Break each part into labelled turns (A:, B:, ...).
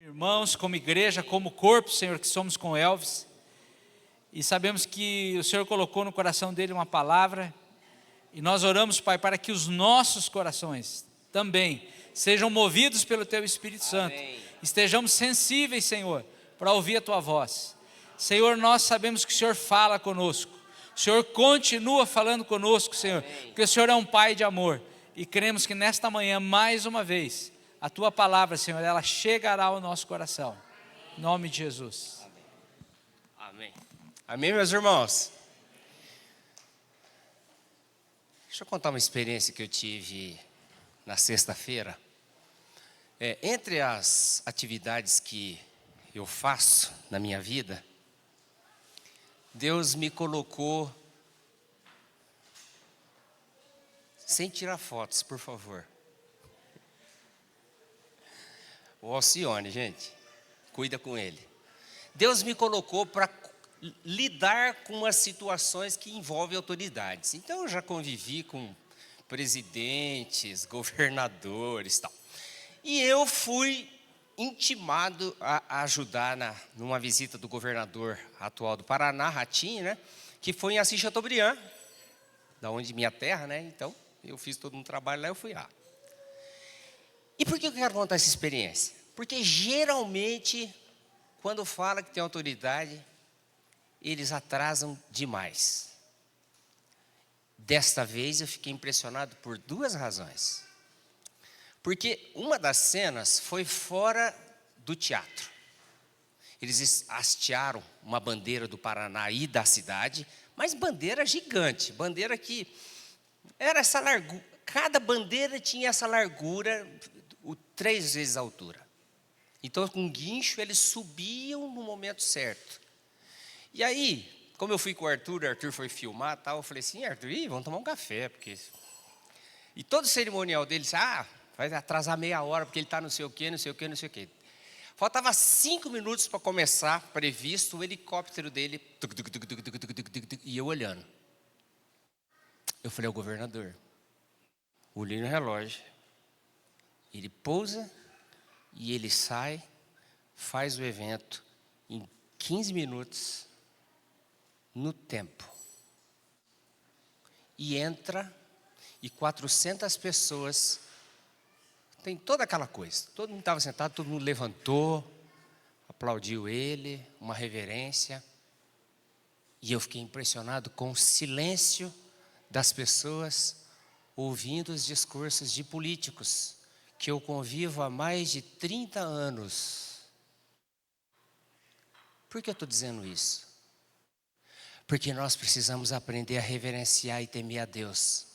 A: Irmãos, como igreja, como corpo, Senhor, que somos com Elvis, e sabemos que o Senhor colocou no coração dele uma palavra, e nós oramos, Pai, para que os nossos corações também sejam movidos pelo Teu Espírito Santo, estejamos sensíveis, Senhor, para ouvir a Tua voz. Senhor, nós sabemos que o Senhor fala conosco, o Senhor continua falando conosco, Senhor, porque o Senhor é um Pai de amor, e cremos que nesta manhã, mais uma vez, a Tua palavra, Senhor, ela chegará ao nosso coração. Em nome de Jesus.
B: Amém. Amém, meus irmãos? Deixa eu contar uma experiência que eu tive na sexta-feira. Entre as atividades que eu faço na minha vida, Deus me colocou... Sem tirar fotos, por favor. O Alcione, gente, cuida com ele. Deus me colocou para lidar com as situações que envolvem autoridades. Então, eu já convivi com presidentes, governadores e tal. E eu fui intimado a ajudar numa visita do governador atual do Paraná, Ratinho, né? Que foi em Assis Chateaubriand, da onde minha terra, né? Então, eu fiz todo um trabalho lá, eu fui lá. E por que eu quero contar essa experiência? Porque geralmente, quando fala que tem autoridade, eles atrasam demais. Desta vez eu fiquei impressionado por duas razões. Porque uma das cenas foi fora do teatro. Eles hastearam uma bandeira do Paraná e da cidade, mas bandeira gigante, bandeira que era essa largura. Cada bandeira tinha essa largura, 3 vezes a altura. Então, com guincho, eles subiam no momento certo. E aí, como eu fui com o Arthur foi filmar, tal, eu falei assim, Arthur, vamos tomar um café, porque... E todo o cerimonial dele disse, vai atrasar meia hora, porque ele está não sei o quê, não sei o quê, não sei o quê. Faltava 5 minutos para começar, previsto, o helicóptero dele, e eu olhando. Eu falei ao governador, olhei no relógio, ele pousa e ele sai, faz o evento em 15 minutos, no tempo. E entra, e 400 pessoas, tem toda aquela coisa. Todo mundo estava sentado, todo mundo levantou, aplaudiu ele, uma reverência. E eu fiquei impressionado com o silêncio das pessoas ouvindo os discursos de políticos que eu convivo há mais de 30 anos. Por que eu estou dizendo isso? Porque nós precisamos aprender a reverenciar e temer a Deus.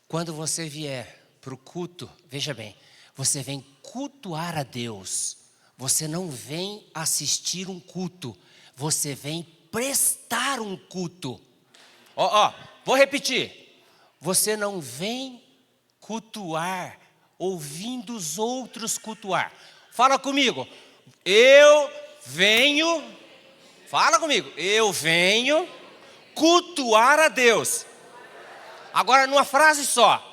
B: Quando você vier para o culto, veja bem, você vem cultuar a Deus. Você não vem assistir um culto, você vem prestar um culto. Vou repetir. Você não vem cultuar, ouvindo os outros cultuar. Fala comigo. Fala comigo. Eu venho cultuar a Deus. Agora, numa frase só.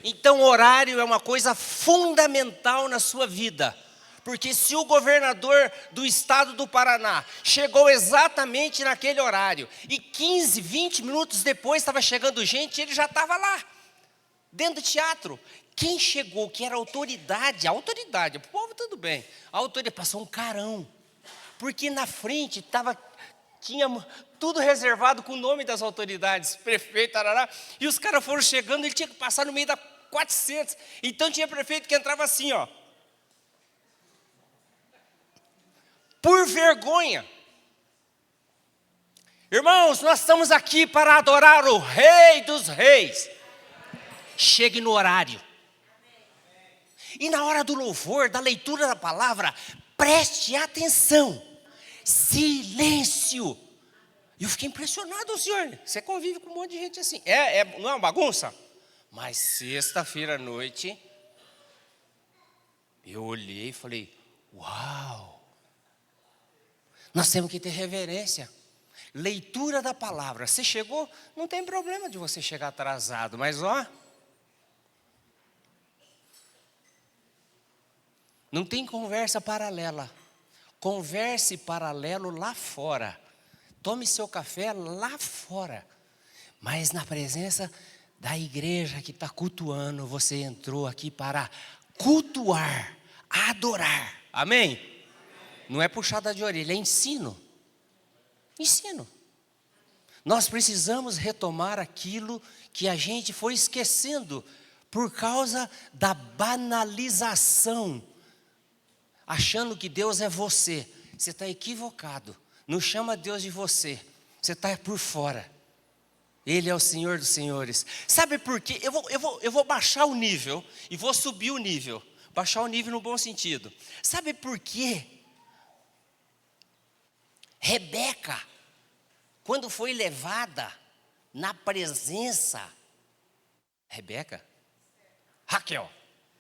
B: Então, horário é uma coisa fundamental na sua vida. Porque se o governador do estado do Paraná chegou exatamente naquele horário e 15, 20 minutos depois estava chegando gente, ele já estava lá, dentro do teatro. Quem chegou, que era a autoridade, o povo tudo bem, a autoridade passou um carão, porque na frente tinha tudo reservado com o nome das autoridades, prefeito, tarará, e os caras foram chegando, ele tinha que passar no meio da 400, então tinha prefeito que entrava assim, por vergonha. Irmãos, nós estamos aqui para adorar o Rei dos Reis. Chegue no horário. E na hora do louvor, da leitura da palavra, preste atenção. Silêncio. Eu fiquei impressionado, senhor. Você convive com um monte de gente assim. Não é uma bagunça? Mas sexta-feira à noite, eu olhei e falei, uau. Nós temos que ter reverência. Leitura da palavra. Você chegou, não tem problema de você chegar atrasado, mas Não tem conversa paralela. Converse paralelo lá fora. Tome seu café lá fora. Mas na presença da igreja que está cultuando, você entrou aqui para cultuar, adorar. Amém? Não é puxada de orelha, é ensino. Ensino. Nós precisamos retomar aquilo que a gente foi esquecendo por causa da banalização. Achando que Deus é você. Você está equivocado. Não chama Deus de você. Você está por fora. Ele é o Senhor dos senhores. Sabe por quê? Eu vou baixar o nível e vou subir o nível. Baixar o nível no bom sentido. Sabe por quê? Rebeca, quando foi levada na presença, Rebeca? Raquel,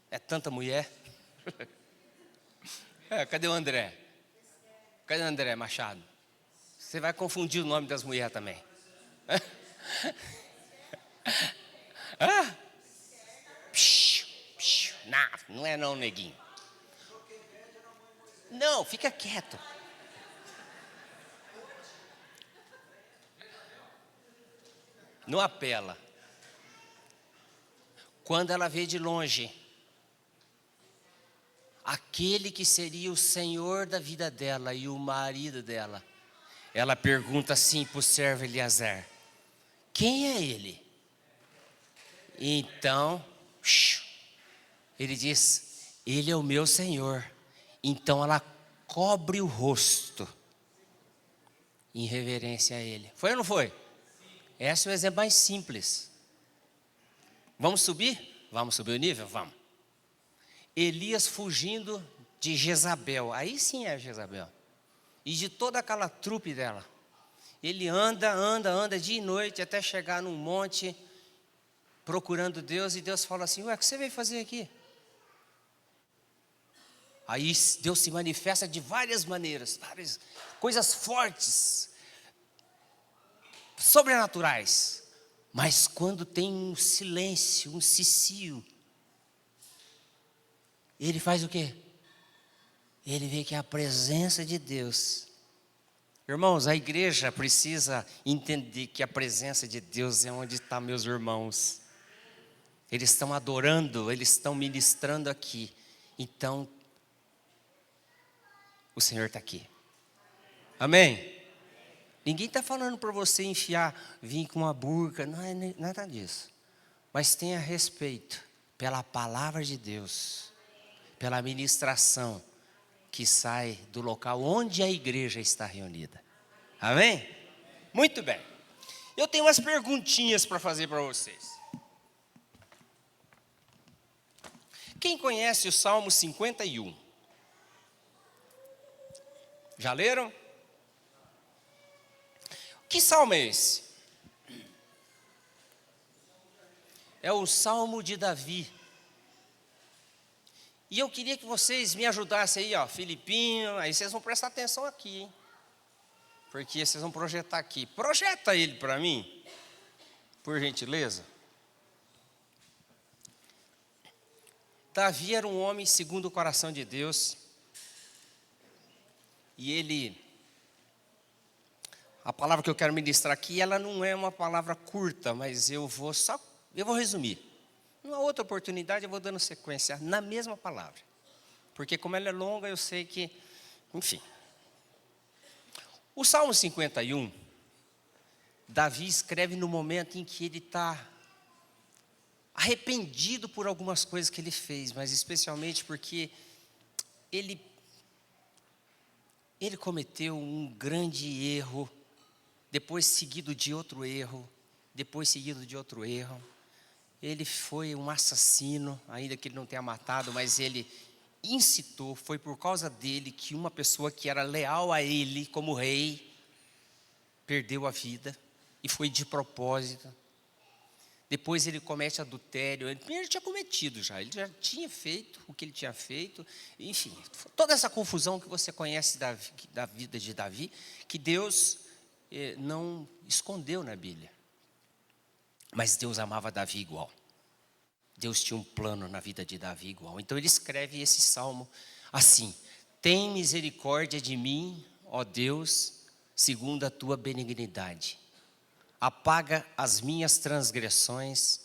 B: é tanta mulher. Cadê o André? Cadê o André Machado? Você vai confundir o nome das mulheres também. Não é não, neguinho. Não, fica quieto. Não apela. Quando ela vê de longe aquele que seria o Senhor da vida dela e o marido dela, ela pergunta assim para o servo Eleazar: quem é ele? Então, ele diz: ele é o meu Senhor. Então ela cobre o rosto em reverência a ele. Foi ou não foi? Esse é o exemplo mais simples. Vamos subir? Vamos subir o nível? Vamos. Elias fugindo de Jezabel. Aí sim é Jezabel. E de toda aquela trupe dela. Ele anda dia e noite até chegar num monte procurando Deus. E Deus fala assim: ué, o que você veio fazer aqui? Aí Deus se manifesta de várias maneiras. Várias coisas fortes. Sobrenaturais. Mas quando tem um silêncio, um cicio, ele faz o quê? Ele vê que é a presença de Deus. Irmãos, a igreja precisa entender que a presença de Deus é onde estão meus irmãos. Eles estão adorando, eles estão ministrando aqui. Então, o Senhor está aqui. Amém? Ninguém está falando para você vir com uma burca, não é nada disso. Mas tenha respeito pela palavra de Deus, pela ministração que sai do local onde a igreja está reunida. Amém? Muito bem. Eu tenho umas perguntinhas para fazer para vocês. Quem conhece o Salmo 51? Já leram? Que salmo é esse? É o Salmo de Davi. E eu queria que vocês me ajudassem aí, ó, Filipinho, aí vocês vão prestar atenção aqui, hein? Porque vocês vão projetar aqui. Projeta ele para mim, por gentileza. Davi era um homem segundo o coração de Deus. E a palavra que eu quero ministrar aqui, ela não é uma palavra curta, mas eu vou resumir. Numa outra oportunidade eu vou dando sequência na mesma palavra. Porque como ela é longa, eu sei que, enfim. O Salmo 51, Davi escreve no momento em que ele está arrependido por algumas coisas que ele fez, mas especialmente porque ele cometeu um grande erro, depois seguido de outro erro, depois seguido de outro erro. Ele foi um assassino, ainda que ele não tenha matado, mas ele incitou, foi por causa dele que uma pessoa que era leal a ele como rei, perdeu a vida, e foi de propósito. Depois ele comete adultério, ele tinha cometido já, ele já tinha feito o que ele tinha feito, enfim, toda essa confusão que você conhece da vida de Davi, que Deus não escondeu na Bíblia. Mas Deus amava Davi igual. Deus tinha um plano na vida de Davi igual. Então ele escreve esse salmo assim: tem misericórdia de mim, ó Deus, segundo a tua benignidade. Apaga as minhas transgressões,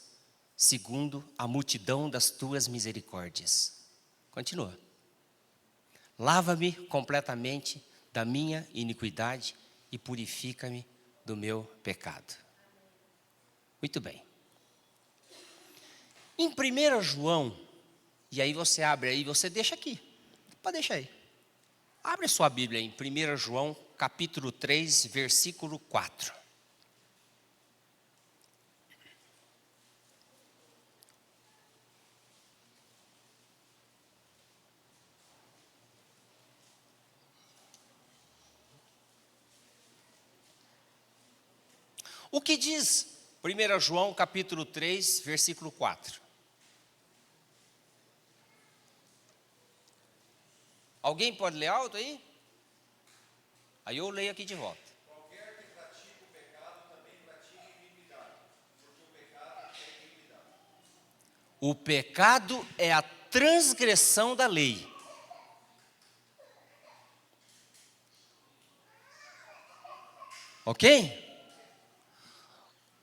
B: segundo a multidão das tuas misericórdias. Continua. Lava-me completamente da minha iniquidade e purifica-me do meu pecado. Muito bem. Em 1 João, e aí você abre aí, você deixa aqui. Pode deixar aí. Abre sua Bíblia em 1 João, capítulo 3, versículo 4. O que diz 1 João capítulo 3, versículo 4? Alguém pode ler alto aí? Aí eu leio aqui de volta.
C: Qualquer que pratica o pecado também pratica iniquidade, porque o pecado é iniquidade.
B: O pecado é a transgressão da lei. Ok?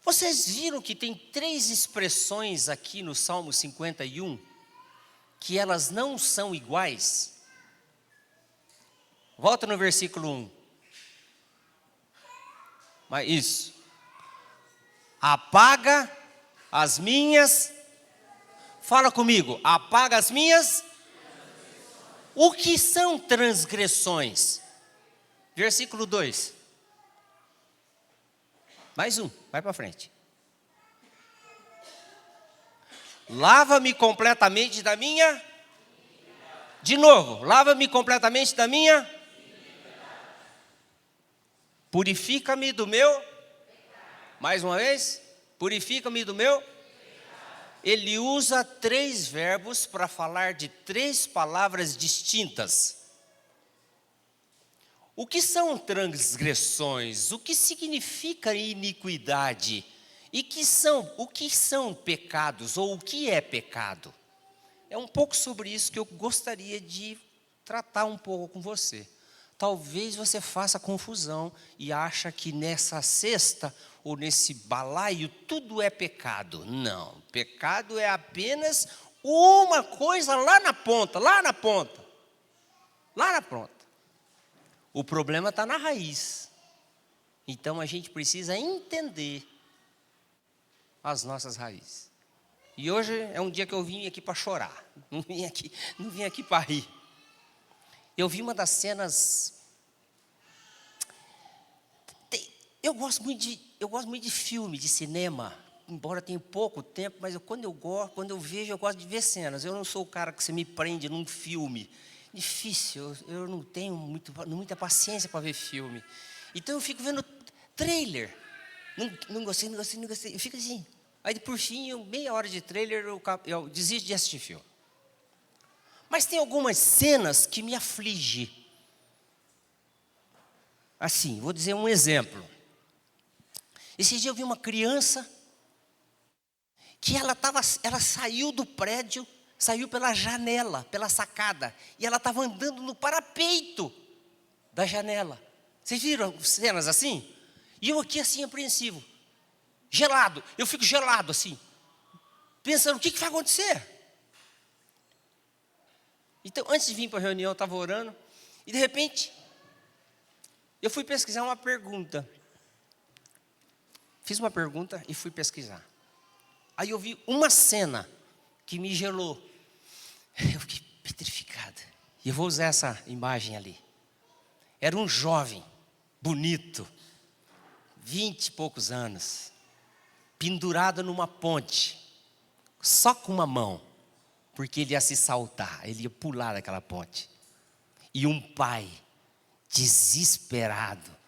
B: Vocês viram que tem 3 expressões aqui no Salmo 51, que elas não são iguais? Volta no versículo 1. Mas isso. Apaga as minhas. Fala comigo. Apaga as minhas. O que são transgressões? Versículo 2. Mais um, vai para frente. Lava-me completamente da minha. De novo, lava-me completamente da minha. Purifica-me do meu. Mais uma vez, purifica-me do meu. Ele usa 3 verbos para falar de 3 palavras distintas. O que são transgressões? O que significa iniquidade? E o que são pecados, ou o que é pecado? É um pouco sobre isso que eu gostaria de tratar um pouco com você. Talvez você faça confusão e acha que nessa cesta ou nesse balaio tudo é pecado. Não, pecado é apenas uma coisa lá na ponta, lá na ponta. Lá na ponta. O problema está na raiz. Então a gente precisa entender as nossas raízes. E hoje é um dia que eu vim aqui para chorar. Não vim aqui para rir. Eu vi uma das cenas. Eu gosto muito de filme, de cinema. Embora tenha pouco tempo, mas quando eu vejo, eu gosto de ver cenas. Eu não sou o cara que você me prende num filme. Difícil, eu não tenho muita paciência para ver filme. Então eu fico vendo trailer. Não gostei. Eu fico assim. Aí por fim, meia hora de trailer, eu desisto de assistir filme. Mas tem algumas cenas que me afligem. Assim, vou dizer um exemplo. Esse dia eu vi uma criança que ela saiu do prédio, saiu pela janela, pela sacada, e ela estava andando no parapeito da janela. Vocês viram cenas assim? E eu aqui assim apreensivo, gelado, eu fico gelado assim, pensando, o que vai acontecer? Então, antes de vir para a reunião, eu estava orando, e de repente, eu fui pesquisar uma pergunta. Fiz uma pergunta e fui pesquisar. Aí eu vi uma cena que me gelou. Eu fiquei petrificado. E eu vou usar essa imagem ali. Era um jovem, bonito, 20 e poucos anos, pendurado numa ponte, só com uma mão, porque ele ia se saltar, ele ia pular daquela ponte. E um pai, desesperado,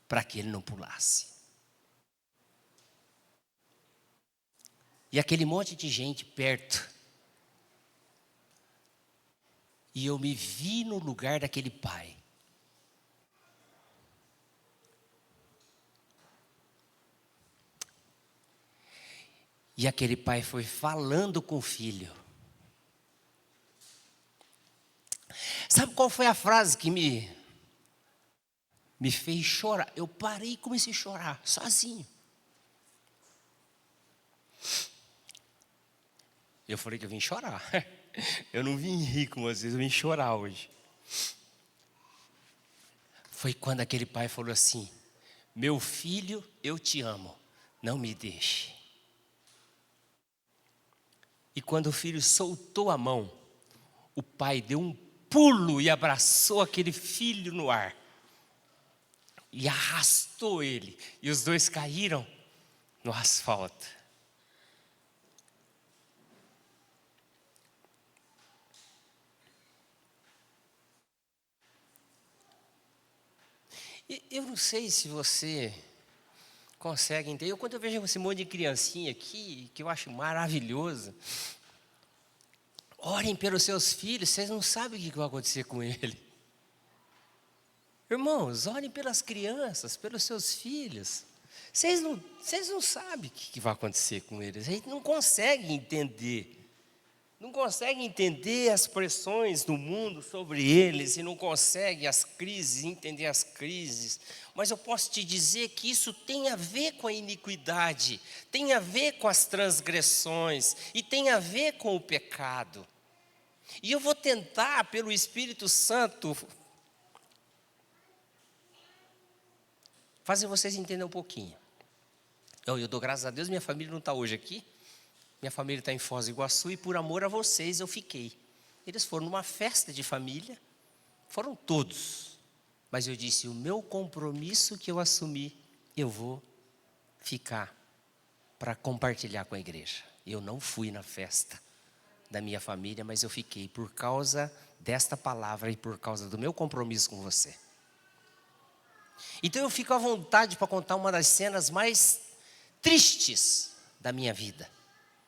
B: para que ele não pulasse. E aquele monte de gente perto. E eu me vi no lugar daquele pai. E aquele pai foi falando com o filho. Sabe qual foi a frase que me fez chorar? Eu parei e comecei a chorar, sozinho. Eu falei que eu vim chorar. Eu não vim rir como às vezes, eu vim chorar hoje. Foi quando aquele pai falou assim: meu filho, eu te amo, não me deixe. E quando o filho soltou a mão, o pai deu um pulo e abraçou aquele filho no ar. E arrastou ele. E os dois caíram no asfalto. E eu não sei se você consegue entender. Quando eu vejo esse monte de criancinha aqui, que eu acho maravilhoso. Orem pelos seus filhos, vocês não sabem o que vai acontecer com ele. Irmãos, orem pelas crianças, pelos seus filhos. Vocês não sabem o que vai acontecer com eles. A gente não consegue entender. Não consegue entender as pressões do mundo sobre eles. E não consegue entender as crises. Mas eu posso te dizer que isso tem a ver com a iniquidade. Tem a ver com as transgressões. E tem a ver com o pecado. E eu vou tentar, pelo Espírito Santo, fazer vocês entenderem um pouquinho. Eu dou graças a Deus, minha família não está hoje aqui. Minha família está em Foz do Iguaçu e por amor a vocês eu fiquei. Eles foram numa festa de família, foram todos. Mas eu disse, o meu compromisso que eu assumi, eu vou ficar para compartilhar com a igreja. Eu não fui na festa da minha família, mas eu fiquei por causa desta palavra e por causa do meu compromisso com você. Então eu fico à vontade para contar uma das cenas mais tristes da minha vida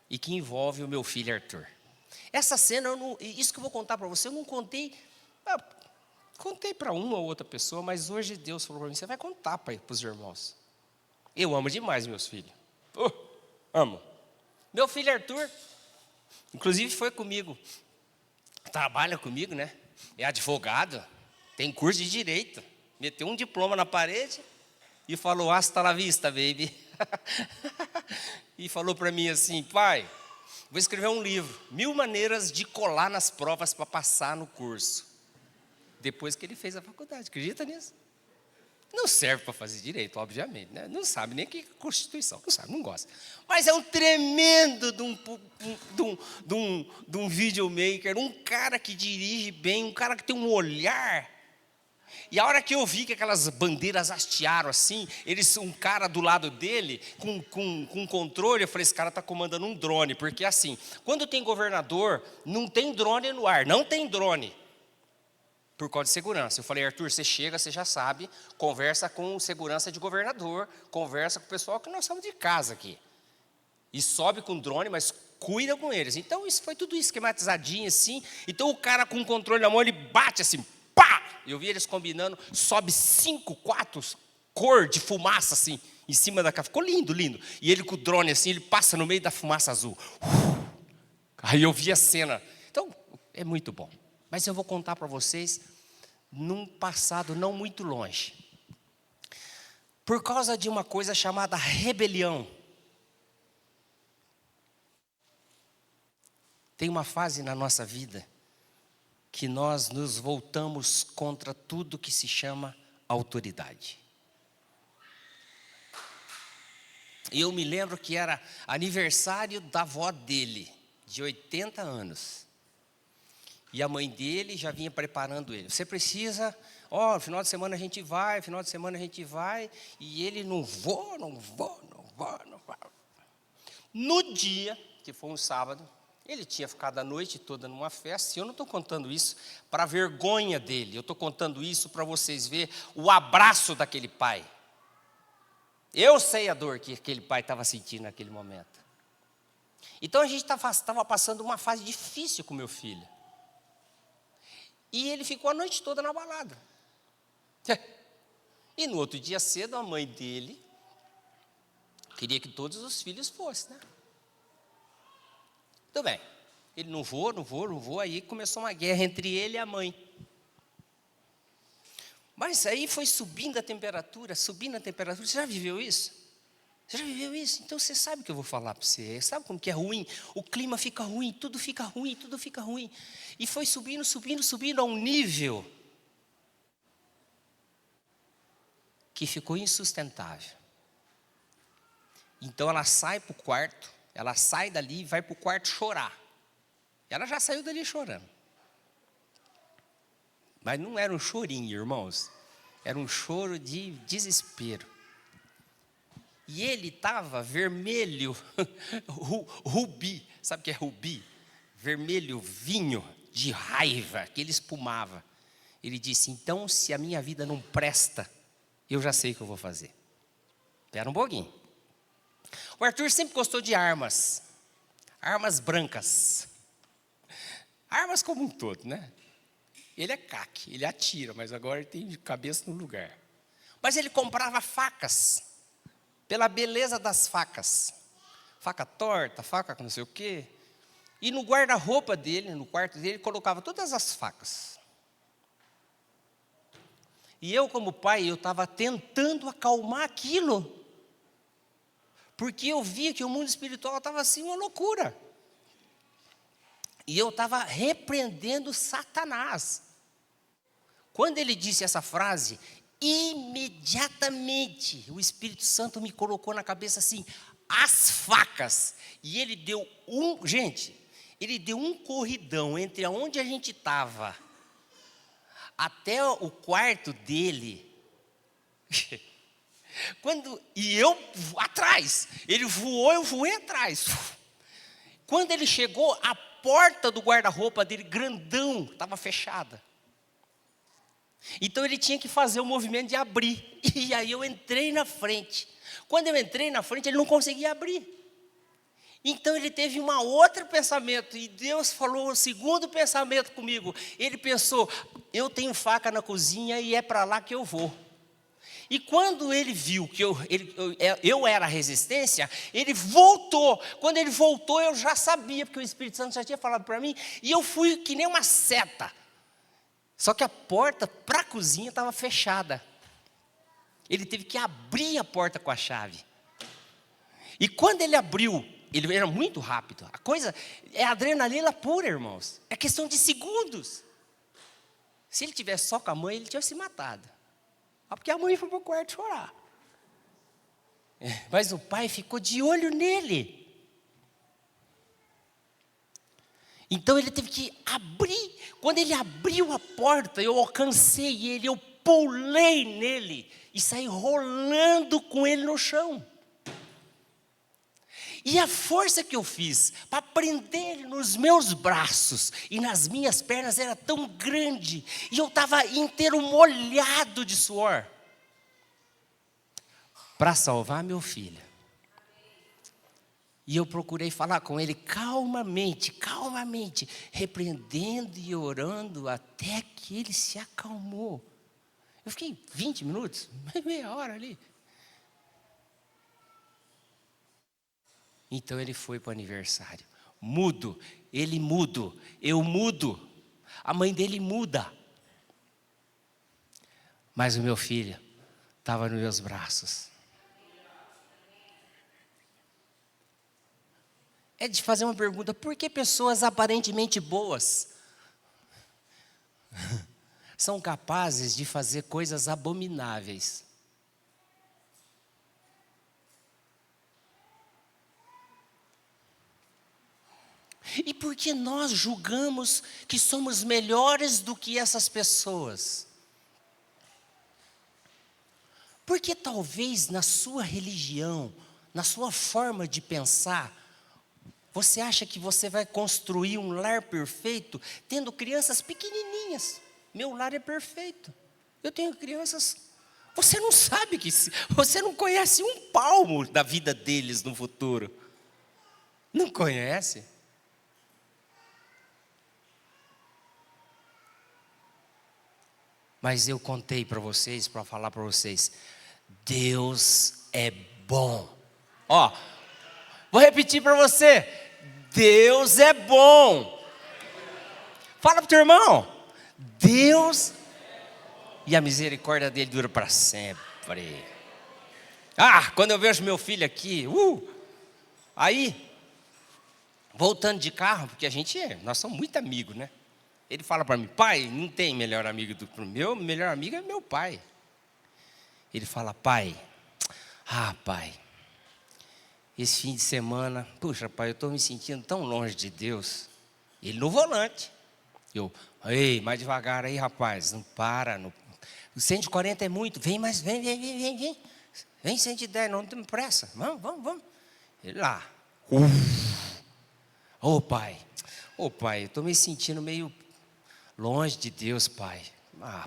B: e que envolve o meu filho Arthur. Essa cena, isso que eu vou contar para você, eu não contei, contei para uma ou outra pessoa, mas hoje Deus falou para mim, você vai contar para os irmãos. Eu amo demais meus filhos. Amo. Meu filho Arthur, inclusive foi comigo, trabalha comigo, né? É advogado, tem curso de direito. Meteu um diploma na parede e falou, hasta la vista, baby. E falou para mim assim, pai, vou escrever um livro, 1000 maneiras de colar nas provas para passar no curso. Depois que ele fez a faculdade, acredita nisso? Não serve para fazer direito, obviamente, né? Não sabe nem o que é Constituição, não sabe, não gosta. Mas é um tremendo de um videomaker, um cara que dirige bem, um cara que tem um olhar. E a hora que eu vi que aquelas bandeiras hastearam assim, um cara do lado dele, com controle, eu falei, esse cara está comandando um drone, porque assim, quando tem governador, não tem drone no ar, não tem drone. Por causa de segurança. Eu falei, Arthur, você chega, você já sabe, conversa com segurança de governador, conversa com o pessoal que nós estamos de casa aqui. E sobe com drone, mas cuida com eles. Então, isso foi tudo esquematizadinho assim. Então, o cara com o controle na mão, ele bate assim, pá! Eu vi eles combinando, sobe 5, 4 cor de fumaça assim, em cima da casa. Ficou lindo, lindo. E ele com o drone assim, ele passa no meio da fumaça azul. Aí eu vi a cena. Então, é muito bom. Mas eu vou contar para vocês num passado não muito longe. Por causa de uma coisa chamada rebelião. Tem uma fase na nossa vida que nós nos voltamos contra tudo que se chama autoridade. E eu me lembro que era aniversário da avó dele, de 80 anos. E a mãe dele já vinha preparando ele. Você precisa, final de semana a gente vai, e ele não vou. No dia, que foi um sábado, ele tinha ficado a noite toda numa festa, e eu não estou contando isso para vergonha dele, eu estou contando isso para vocês verem o abraço daquele pai. Eu sei a dor que aquele pai estava sentindo naquele momento. Então a gente estava passando uma fase difícil com meu filho. E ele ficou a noite toda na balada. E no outro dia cedo, a mãe dele queria que todos os filhos fossem, né? Tudo bem. Ele não vou. Aí começou uma guerra entre ele e a mãe. Mas aí foi subindo a temperatura. Você já viveu isso? Você já viveu isso? Então você sabe o que eu vou falar para você. Sabe como que é ruim? O clima fica ruim, tudo fica ruim. E foi subindo a um nível que ficou insustentável. Então ela sai para o quarto, ela sai dali e vai para o quarto chorar. Ela já saiu dali chorando. Mas não era um chorinho, irmãos. Era um choro de desespero. E ele estava vermelho, rubi. Sabe o que é rubi? Vermelho vinho, de raiva, que ele espumava. Ele disse, então, se a minha vida não presta, eu já sei o que eu vou fazer. Espera um pouquinho. O Arthur sempre gostou de armas. Armas brancas. Armas como um todo, né? Ele é caque, ele atira, mas agora ele tem cabeça no lugar. Mas ele comprava facas, pela beleza das facas. Faca torta, faca com não sei o quê. E no guarda-roupa dele, no quarto dele, ele colocava todas as facas. E eu, como pai, eu estava tentando acalmar aquilo. Porque eu via que o mundo espiritual estava assim, uma loucura. E eu estava repreendendo Satanás. Quando ele disse essa frase, imediatamente o Espírito Santo me colocou na cabeça assim, as facas. E ele deu ele deu um corridão entre onde a gente estava até o quarto dele. E eu atrás, ele voou, eu voei atrás. Quando ele chegou, a porta do guarda-roupa dele, grandão, estava fechada. Então ele tinha que fazer o movimento de abrir. E aí eu entrei na frente. Quando eu entrei na frente, ele não conseguia abrir. Então ele teve um outro pensamento. E Deus falou o segundo pensamento comigo. Ele pensou, eu tenho faca na cozinha e é para lá que eu vou. E quando ele viu que eu era a resistência, ele voltou. Quando ele voltou, eu já sabia, porque o Espírito Santo já tinha falado para mim. E eu fui que nem uma seta. Só que a porta para a cozinha estava fechada. Ele teve que abrir a porta com a chave. E quando ele abriu, ele era muito rápido. A coisa é adrenalina pura, irmãos. É questão de segundos. Se ele tivesse só com a mãe, ele tinha se matado. Porque a mãe foi para o quarto chorar. Mas o pai ficou de olho nele. Então ele teve que abrir. Quando ele abriu a porta, eu alcancei ele, eu pulei nele e saí rolando com ele no chão. E a força que eu fiz para prender ele nos meus braços e nas minhas pernas era tão grande. E eu estava inteiro molhado de suor. Para salvar meu filho. E eu procurei falar com ele calmamente, repreendendo e orando até que ele se acalmou. Eu fiquei 20 minutos, meia hora ali. Então ele foi para o aniversário. Mudo, ele mudo, eu mudo. A mãe dele muda. Mas o meu filho estava nos meus braços. É de fazer uma pergunta, por que pessoas aparentemente boas são capazes de fazer coisas abomináveis? E por que nós julgamos que somos melhores do que essas pessoas? Porque talvez na sua religião, na sua forma de pensar, você acha que você vai construir um lar perfeito tendo crianças pequenininhas. Meu lar é perfeito. Eu tenho crianças. Você não sabe você não conhece um palmo da vida deles no futuro. Não conhece? Mas eu contei para vocês, para falar para vocês, Deus é bom. Ó, vou repetir para você. Deus é bom. Fala para o teu irmão, Deus, e a misericórdia dele dura para sempre. Quando eu vejo meu filho aqui, aí, voltando de carro, porque nós somos muito amigos, né? Ele fala para mim, pai, não tem melhor amigo do que o meu melhor amigo é meu pai. Ele fala, pai, esse fim de semana, puxa, pai, eu estou me sentindo tão longe de Deus. Ele no volante. Ei, mais devagar aí, rapaz, não para. O 140 é muito, vem, 110, não tem pressa, vamos. Ele lá. Pai, eu estou me sentindo meio longe de Deus, pai.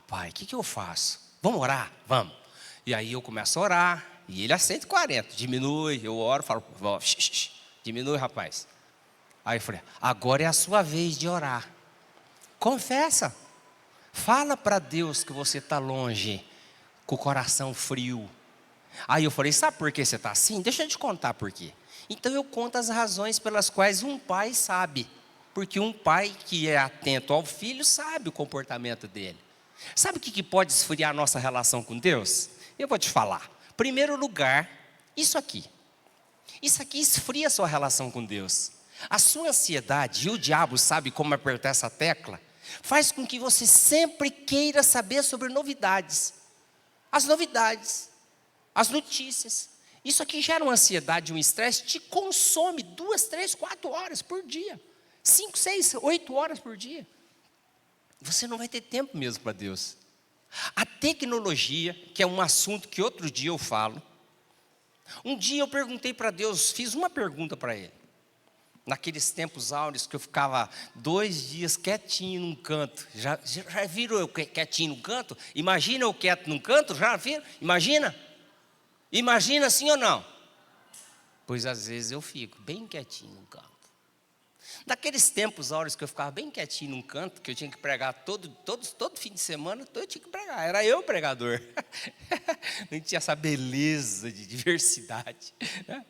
B: Pai, o que eu faço? Vamos orar? Vamos. E aí eu começo a orar, e ele a 140, diminui, eu oro, falo, diminui, rapaz. Aí eu falei, agora é a sua vez de orar. Confessa. Fala para Deus que você está longe, com o coração frio. Aí eu falei, sabe por que você está assim? Deixa eu te contar por quê. Então eu conto as razões pelas quais um pai sabe. Porque um pai que é atento ao filho sabe o comportamento dele. Sabe o que pode esfriar a nossa relação com Deus? Eu vou te falar. Primeiro lugar, isso aqui. Isso aqui esfria a sua relação com Deus. A sua ansiedade, e o diabo sabe como apertar essa tecla, faz com que você sempre queira saber sobre novidades. As novidades, as notícias. Isso aqui gera uma ansiedade, um estresse, te consome 2, 3, 4 horas por dia. 5, 6, 8 horas por dia. Você não vai ter tempo mesmo para Deus. A tecnologia, que é um assunto que outro dia eu falo. Um dia eu perguntei para Deus, fiz uma pergunta para Ele. Naqueles tempos áureos que eu ficava 2 dias quietinho num canto. Já viram eu quietinho num canto? Imagina eu quieto num canto, já viram? Imagina? Imagina sim ou não? Pois às vezes eu fico bem quietinho num canto. Naqueles tempos áureos que eu ficava bem quietinho num canto, que eu tinha que pregar todo fim de semana, eu tinha que pregar, era eu o pregador. Não tinha essa beleza de diversidade, né?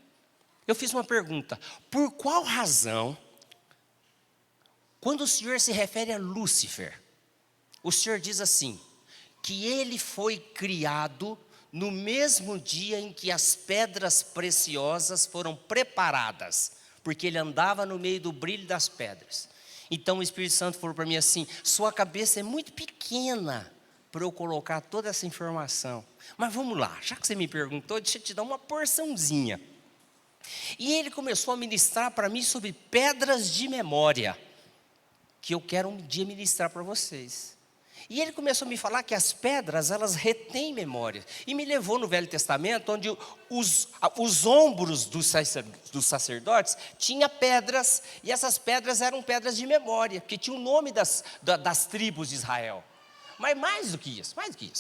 B: Eu fiz uma pergunta, por qual razão, quando o Senhor se refere a Lúcifer, o Senhor diz assim, que ele foi criado no mesmo dia em que as pedras preciosas foram preparadas, porque ele andava no meio do brilho das pedras. Então o Espírito Santo falou para mim assim, sua cabeça é muito pequena para eu colocar toda essa informação. Mas vamos lá, já que você me perguntou, deixa eu te dar uma porçãozinha. E ele começou a ministrar para mim sobre pedras de memória, que eu quero um dia ministrar para vocês. E ele começou a me falar que as pedras, elas retêm memória. E me levou no Velho Testamento, onde os ombros dos sacerdotes tinha pedras, e essas pedras eram pedras de memória, que tinham o nome das tribos de Israel. Mas mais do que isso,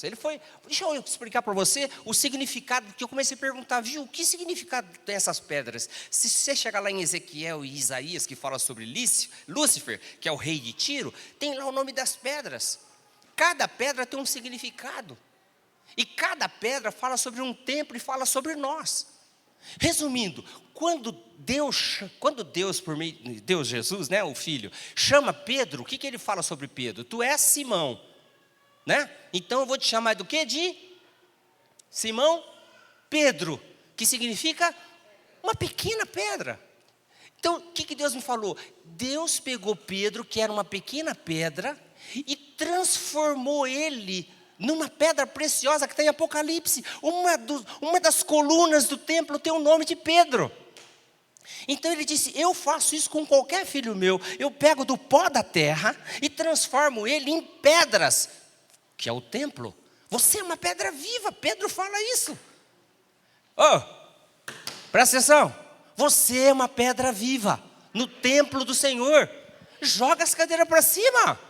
B: ele foi, deixa eu explicar para você o significado, porque eu comecei a perguntar, o que significado tem essas pedras? Se você chegar lá em Ezequiel e Isaías, que fala sobre Lúcifer, que é o rei de Tiro, tem lá o nome das pedras. Cada pedra tem um significado. E cada pedra fala sobre um templo e fala sobre nós. Resumindo, quando Deus por meio de Deus Jesus, né, o Filho, chama Pedro, o que ele fala sobre Pedro? Tu és Simão. Né? Então eu vou te chamar do que? De Simão Pedro, que significa uma pequena pedra. Então o que Deus me falou? Deus pegou Pedro, que era uma pequena pedra, e transformou ele numa pedra preciosa que está em Apocalipse. Uma das colunas do templo tem o nome de Pedro. Então ele disse, eu faço isso com qualquer filho meu, eu pego do pó da terra e transformo ele em pedras, que é o templo. Você é uma pedra viva, Pedro fala isso. Presta atenção, você é uma pedra viva, no templo do Senhor. Joga as cadeiras para cima.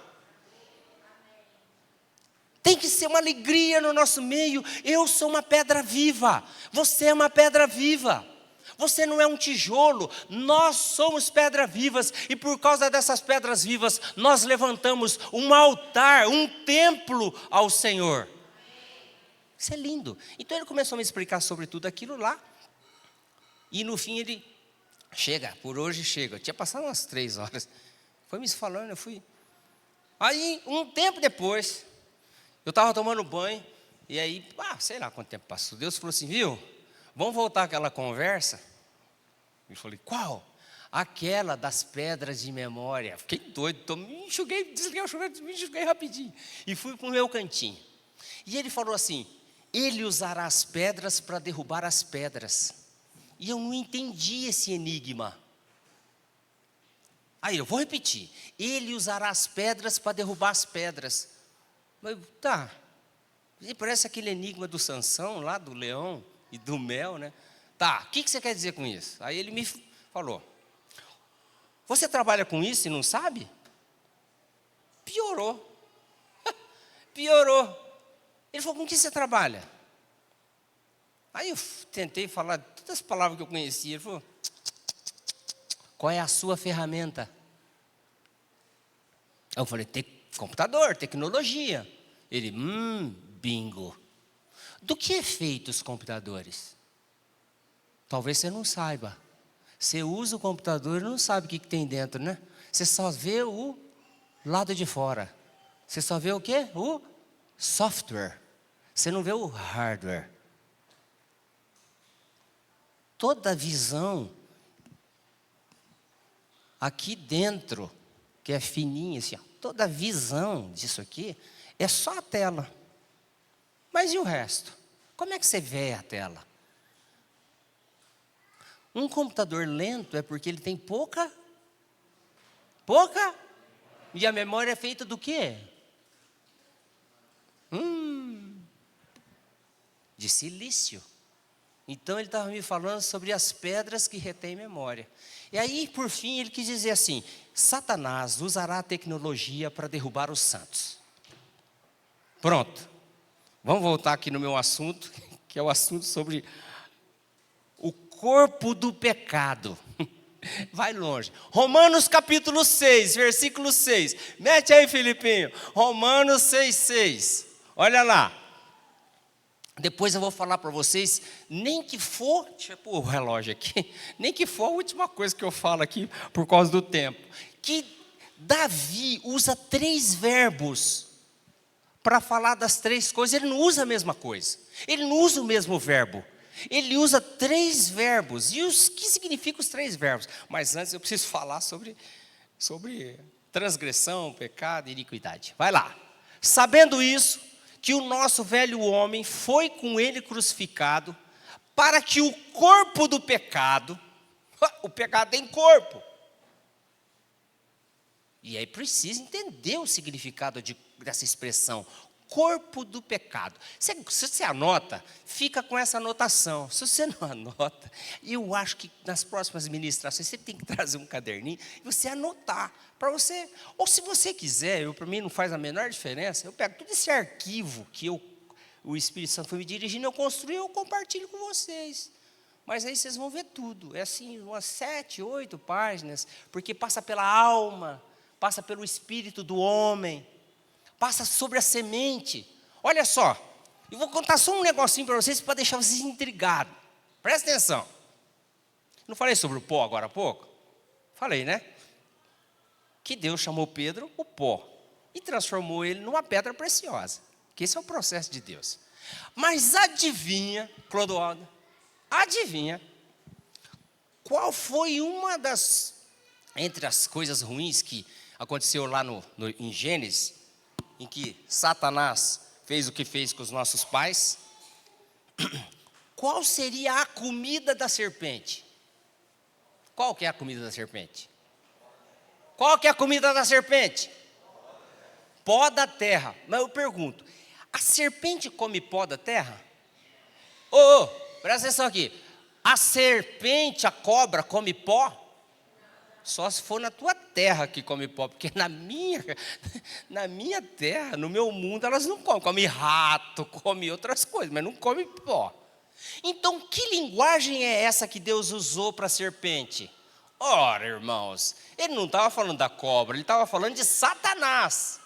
B: Tem que ser uma alegria no nosso meio. Eu sou uma pedra viva, você é uma pedra viva. Você não é um tijolo, nós somos pedras vivas, e por causa dessas pedras vivas, nós levantamos um altar, um templo ao Senhor. Isso é lindo. Então ele começou a me explicar sobre tudo aquilo lá, e no fim ele chega, por hoje chega. Tinha passado umas 3 horas. Foi me falando, eu fui. Aí, um tempo depois, eu estava tomando banho, e aí, sei lá quanto tempo passou. Deus falou assim, viu, vamos voltar àquela conversa? Eu falei, qual? Aquela das pedras de memória. Fiquei doido, me enxuguei, desliguei o chuveiro, me enxuguei rapidinho. E fui para o meu cantinho. E ele falou assim, ele usará as pedras para derrubar as pedras. E eu não entendi esse enigma. Aí, eu vou repetir. Ele usará as pedras para derrubar as pedras. Mas, tá. E parece aquele enigma do Sansão, lá do leão e do mel, né? Tá, o que você quer dizer com isso? Aí ele me falou, você trabalha com isso e não sabe? Piorou. Piorou. Ele falou, com que você trabalha? Aí eu tentei falar todas as palavras que eu conhecia. Ele falou, qual é a sua ferramenta? Eu falei, computador, tecnologia. Ele, bingo. Do que é feito os computadores? Talvez você não saiba. Você usa o computador e não sabe o que tem dentro, né? Você só vê o lado de fora. Você só vê o quê? O software. Você não vê o hardware. Toda visão aqui dentro, que é fininha assim, toda visão disso aqui é só a tela. Mas e o resto? Como é que você vê a tela? Um computador lento é porque ele tem pouca, e a memória é feita do quê? De silício. Então ele estava me falando sobre as pedras que retêm memória. E aí, por fim, ele quis dizer assim, Satanás usará a tecnologia para derrubar os santos. Pronto. Vamos voltar aqui no meu assunto, que é o assunto sobre o corpo do pecado. Vai longe. Romanos capítulo 6, versículo 6. Mete aí, Filipinho. Romanos 6, 6. Olha lá. Depois eu vou falar para vocês, nem que for, deixa eu pôr o relógio aqui, nem que for a última coisa que eu falo aqui, por causa do tempo, que Davi usa 3 verbos para falar das 3 coisas. Ele não usa a mesma coisa, ele não usa o mesmo verbo, ele usa 3 verbos. E o que significam os 3 verbos? Mas antes eu preciso falar sobre transgressão, pecado e iniquidade. Vai lá. Sabendo isso, que o nosso velho homem foi com ele crucificado, para que o corpo do pecado, o pecado tem corpo. E aí precisa entender o significado dessa expressão, corpo do pecado. Se você anota, fica com essa anotação. Se você não anota, eu acho que nas próximas ministrações você tem que trazer um caderninho e você anotar, para você, ou se você quiser, para mim não faz a menor diferença, eu pego todo esse arquivo que o Espírito Santo foi me dirigindo, eu construí, eu compartilho com vocês. Mas aí vocês vão ver tudo, é assim, umas 7, 8 páginas, porque passa pela alma, passa pelo espírito do homem, passa sobre a semente. Olha só, eu vou contar só um negocinho para vocês, para deixar vocês intrigados. Presta atenção. Não falei sobre o pó agora há pouco? Falei, né? Que Deus chamou Pedro o pó e transformou ele numa pedra preciosa. Que esse é o processo de Deus. Mas adivinha, Clodoaldo, adivinha, qual foi uma das, entre as coisas ruins que aconteceu lá em Gênesis, em que Satanás fez o que fez com os nossos pais? Qual seria a comida da serpente? Qual que é a comida da serpente? Qual que é a comida da serpente? Pó da terra. Mas eu pergunto, a serpente come pó da terra? Presta atenção aqui. A serpente, a cobra, come pó? Só se for na tua terra que come pó, porque na minha terra, no meu mundo, elas não comem. Come rato, come outras coisas, mas não come pó. Então, que linguagem é essa que Deus usou para a serpente? Ora, irmãos, ele não estava falando da cobra, ele estava falando de Satanás.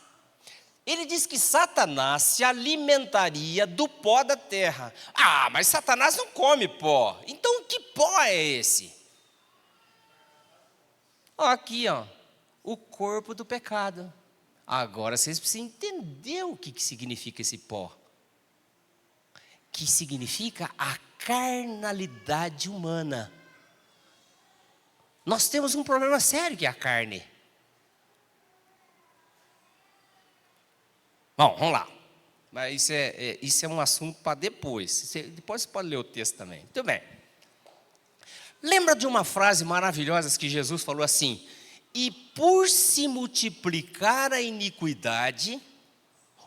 B: Ele disse que Satanás se alimentaria do pó da terra. Mas Satanás não come pó. Então, que pó é esse? Aqui, ó, o corpo do pecado. Agora vocês precisam entender o que significa esse pó. Que significa a carnalidade humana. Nós temos um problema sério que é a carne. Bom, vamos lá. Mas isso é um assunto para depois. Depois você pode ler o texto também. Muito bem. Lembra de uma frase maravilhosa que Jesus falou assim: e por se multiplicar a iniquidade,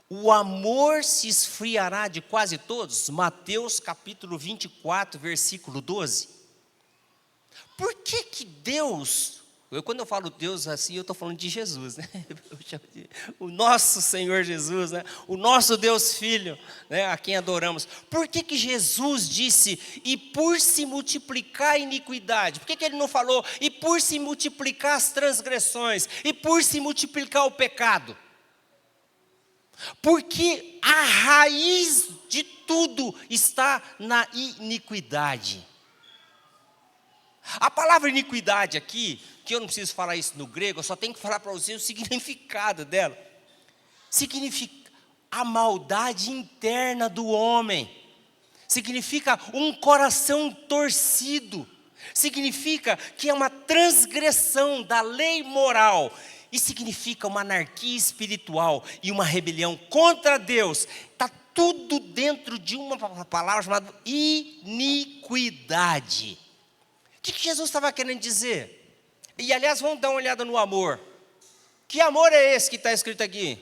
B: o amor se esfriará de quase todos? Mateus capítulo 24, versículo 12. Por que Deus, quando eu falo Deus assim, eu estou falando de Jesus, né? O nosso Senhor Jesus, né? O nosso Deus Filho, né? A quem adoramos. Por que Jesus disse, e por se multiplicar a iniquidade? Por que Ele não falou, e por se multiplicar as transgressões, e por se multiplicar o pecado? Porque a raiz de tudo está na iniquidade. A palavra iniquidade aqui, que eu não preciso falar isso no grego, eu só tenho que falar para você o significado dela. Significa a maldade interna do homem. Significa um coração torcido. Significa que é uma transgressão da lei moral. E significa uma anarquia espiritual e uma rebelião contra Deus. Está tudo dentro de uma palavra chamada iniquidade. O que Jesus estava querendo dizer? E aliás, vamos dar uma olhada no amor. Que amor é esse que está escrito aqui?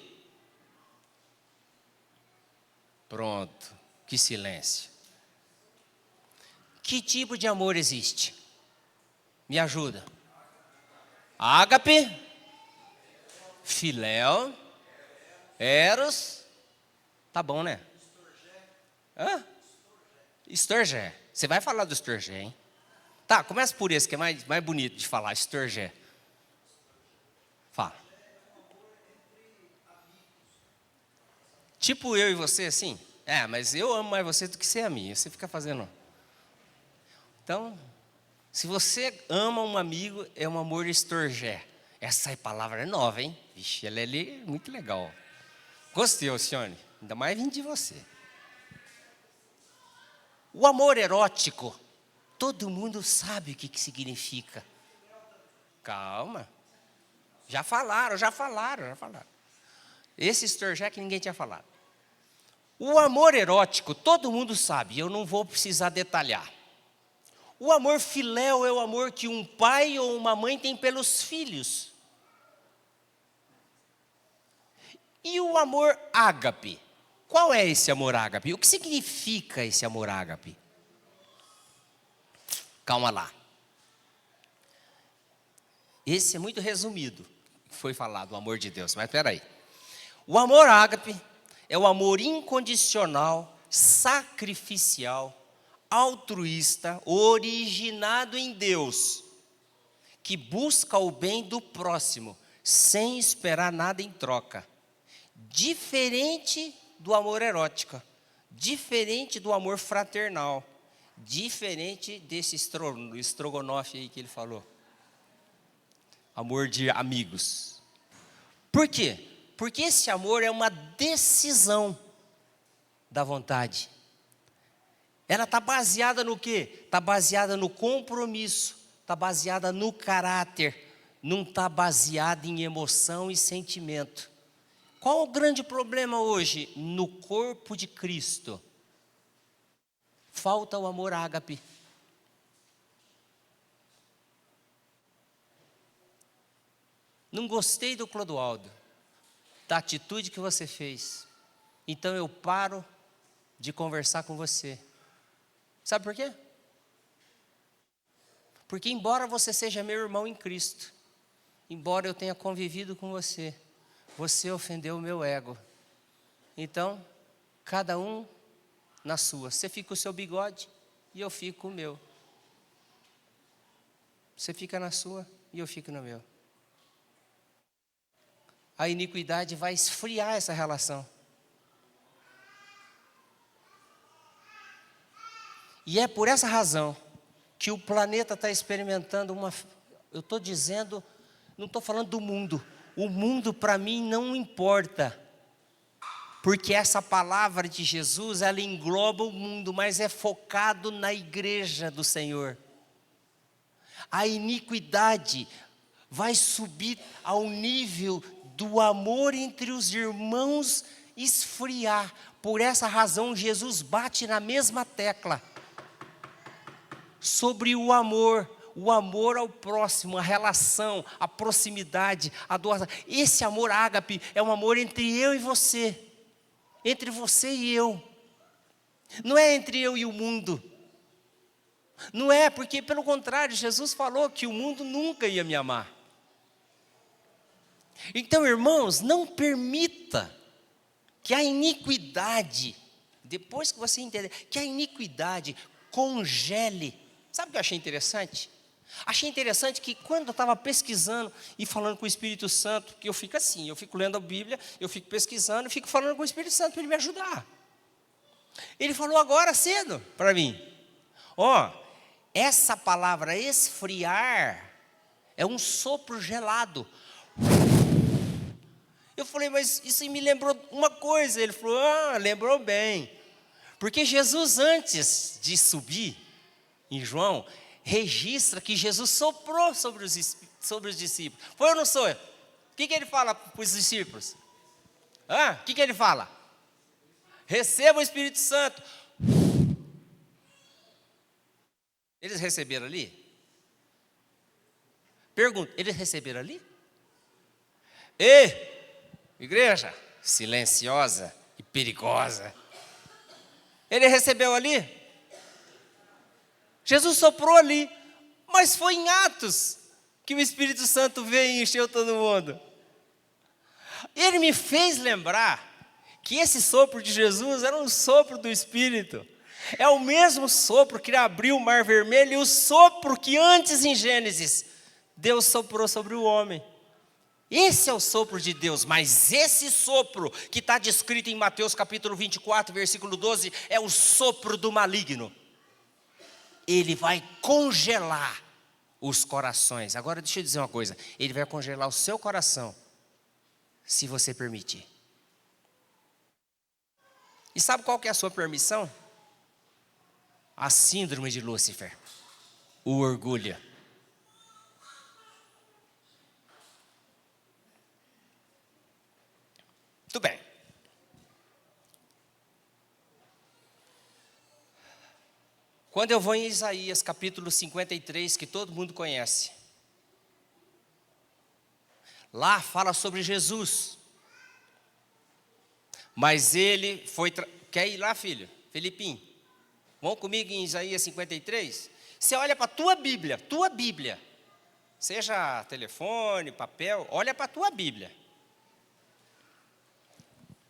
B: Pronto, que silêncio. Que tipo de amor existe? Me ajuda. Ágape, filéu, eros. Tá bom, né? Hã? Estorgé. Você vai falar do estorgé, hein? Tá, começa por esse que é mais bonito de falar, estorgé. Fala. Tipo eu e você, assim? Mas eu amo mais você do que você a mim. Você fica fazendo. Então, se você ama um amigo, é um amor estorgé. Essa palavra é nova, hein? Vixe, ela é muito legal. Gostei, Alcione. Ainda mais vindo de você. O amor erótico, todo mundo sabe o que significa. Calma. Já falaram. Esse estorgé que ninguém tinha falado. O amor erótico, todo mundo sabe, eu não vou precisar detalhar. O amor filéu é o amor que um pai ou uma mãe tem pelos filhos. E o amor ágape? Qual é esse amor ágape? O que significa esse amor ágape? Calma lá. Esse é muito resumido, foi falado, o amor de Deus, mas espera aí. O amor ágape é o amor incondicional, sacrificial, altruísta, originado em Deus, que busca o bem do próximo, sem esperar nada em troca. Diferente do amor erótico, diferente do amor fraternal, diferente desse estrogonofe aí que ele falou. Amor de amigos. Por quê? Porque esse amor é uma decisão da vontade. Ela está baseada no quê? Está baseada no compromisso, está baseada no caráter, não está baseada em emoção e sentimento. Qual o grande problema hoje no corpo de Cristo? Falta o amor ágape. Não gostei do Clodoaldo, da atitude que você fez. Então eu paro de conversar com você. Sabe por quê? Porque embora você seja meu irmão em Cristo, embora eu tenha convivido com você, você ofendeu o meu ego. Então, cada um na sua. Você fica com o seu bigode e eu fico com o meu. Você fica na sua e eu fico no meu. A iniquidade vai esfriar essa relação. E é por essa razão que o planeta está experimentando eu estou dizendo não estou falando do mundo. O mundo para mim não importa. Porque essa palavra de Jesus, ela engloba o mundo, mas é focado na igreja do Senhor. A iniquidade vai subir ao nível do amor entre os irmãos esfriar. Por essa razão, Jesus bate na mesma tecla sobre o amor ao próximo, a relação, a proximidade, a doação. Esse amor ágape é um amor entre eu e você, entre você e eu. Não é entre eu e o mundo. Não é, porque pelo contrário, Jesus falou que o mundo nunca ia me amar. Então, irmãos, não permita que a iniquidade, depois que você entender, que a iniquidade congele. Sabe o que eu achei interessante? Achei interessante que quando eu estava pesquisando e falando com o Espírito Santo, que eu fico assim, eu fico lendo a Bíblia, eu fico pesquisando, e fico falando com o Espírito Santo para ele me ajudar. Ele falou agora cedo para mim, essa palavra esfriar é um sopro gelado. Eu falei, mas isso me lembrou uma coisa. Ele falou, lembrou bem. Porque Jesus, antes de subir, em João, registra que Jesus soprou sobre os discípulos. Foi ou não sou? O que ele fala para os discípulos? O que ele fala? Receba o Espírito Santo. Eles receberam ali? Pergunta, eles receberam ali? Igreja silenciosa e perigosa. Ele recebeu ali? Jesus soprou ali, mas foi em Atos que o Espírito Santo veio e encheu todo mundo. Ele me fez lembrar que esse sopro de Jesus era um sopro do Espírito. É o mesmo sopro que abriu o Mar Vermelho e o sopro que antes em Gênesis Deus soprou sobre o homem. Esse é o sopro de Deus, mas esse sopro que está descrito em Mateus capítulo 24, versículo 12, é o sopro do maligno. Ele vai congelar os corações. Agora deixa eu dizer uma coisa, ele vai congelar o seu coração, se você permitir. E sabe qual que é a sua permissão? A síndrome de Lúcifer, o orgulho. Muito bem. Quando eu vou em Isaías capítulo 53, que todo mundo conhece, lá fala sobre Jesus. Mas ele foi... Quer ir lá, filho? Felipinho, vão comigo em Isaías 53? Você olha para a tua Bíblia, seja telefone, papel, olha para a tua Bíblia.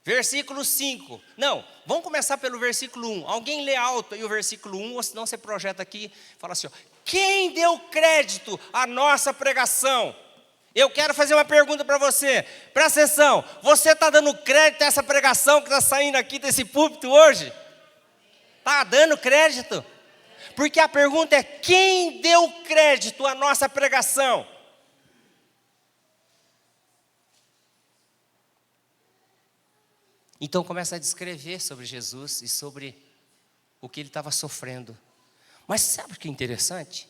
B: Versículo 5. Não, vamos começar pelo versículo 1. Alguém lê alto aí o versículo 1, ou senão você projeta aqui, fala assim, quem deu crédito à nossa pregação? Eu quero fazer uma pergunta para você, presta atenção, você está dando crédito a essa pregação que está saindo aqui desse púlpito hoje? Está dando crédito? Porque a pergunta é, quem deu crédito à nossa pregação? Então começa a descrever sobre Jesus e sobre o que ele estava sofrendo. Mas sabe o que é interessante?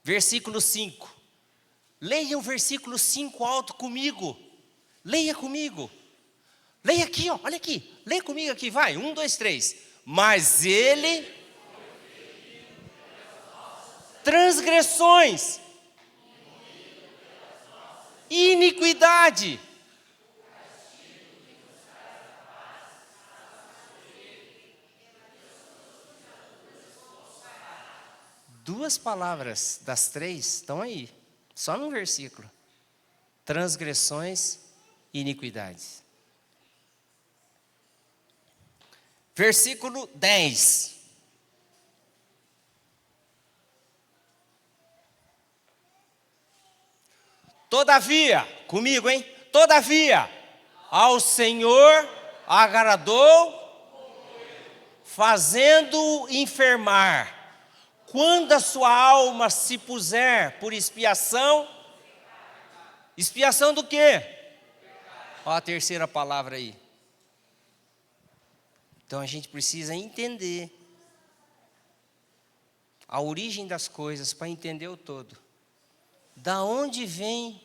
B: Versículo 5. Leia o versículo 5 alto comigo. Leia comigo. Leia aqui, olha aqui. Leia comigo aqui, vai. 1, 2, 3. Mas ele... transgressões. Iniquidade. Duas palavras das 3 estão aí, só num versículo. Transgressões e iniquidades. Versículo 10. Todavia, comigo, hein? Todavia, ao Senhor agradou, fazendo-o enfermar. Quando a sua alma se puser por expiação, Expiação do quê? Olha a terceira palavra aí. Então a gente precisa entender a origem das coisas para entender o todo. Da onde vem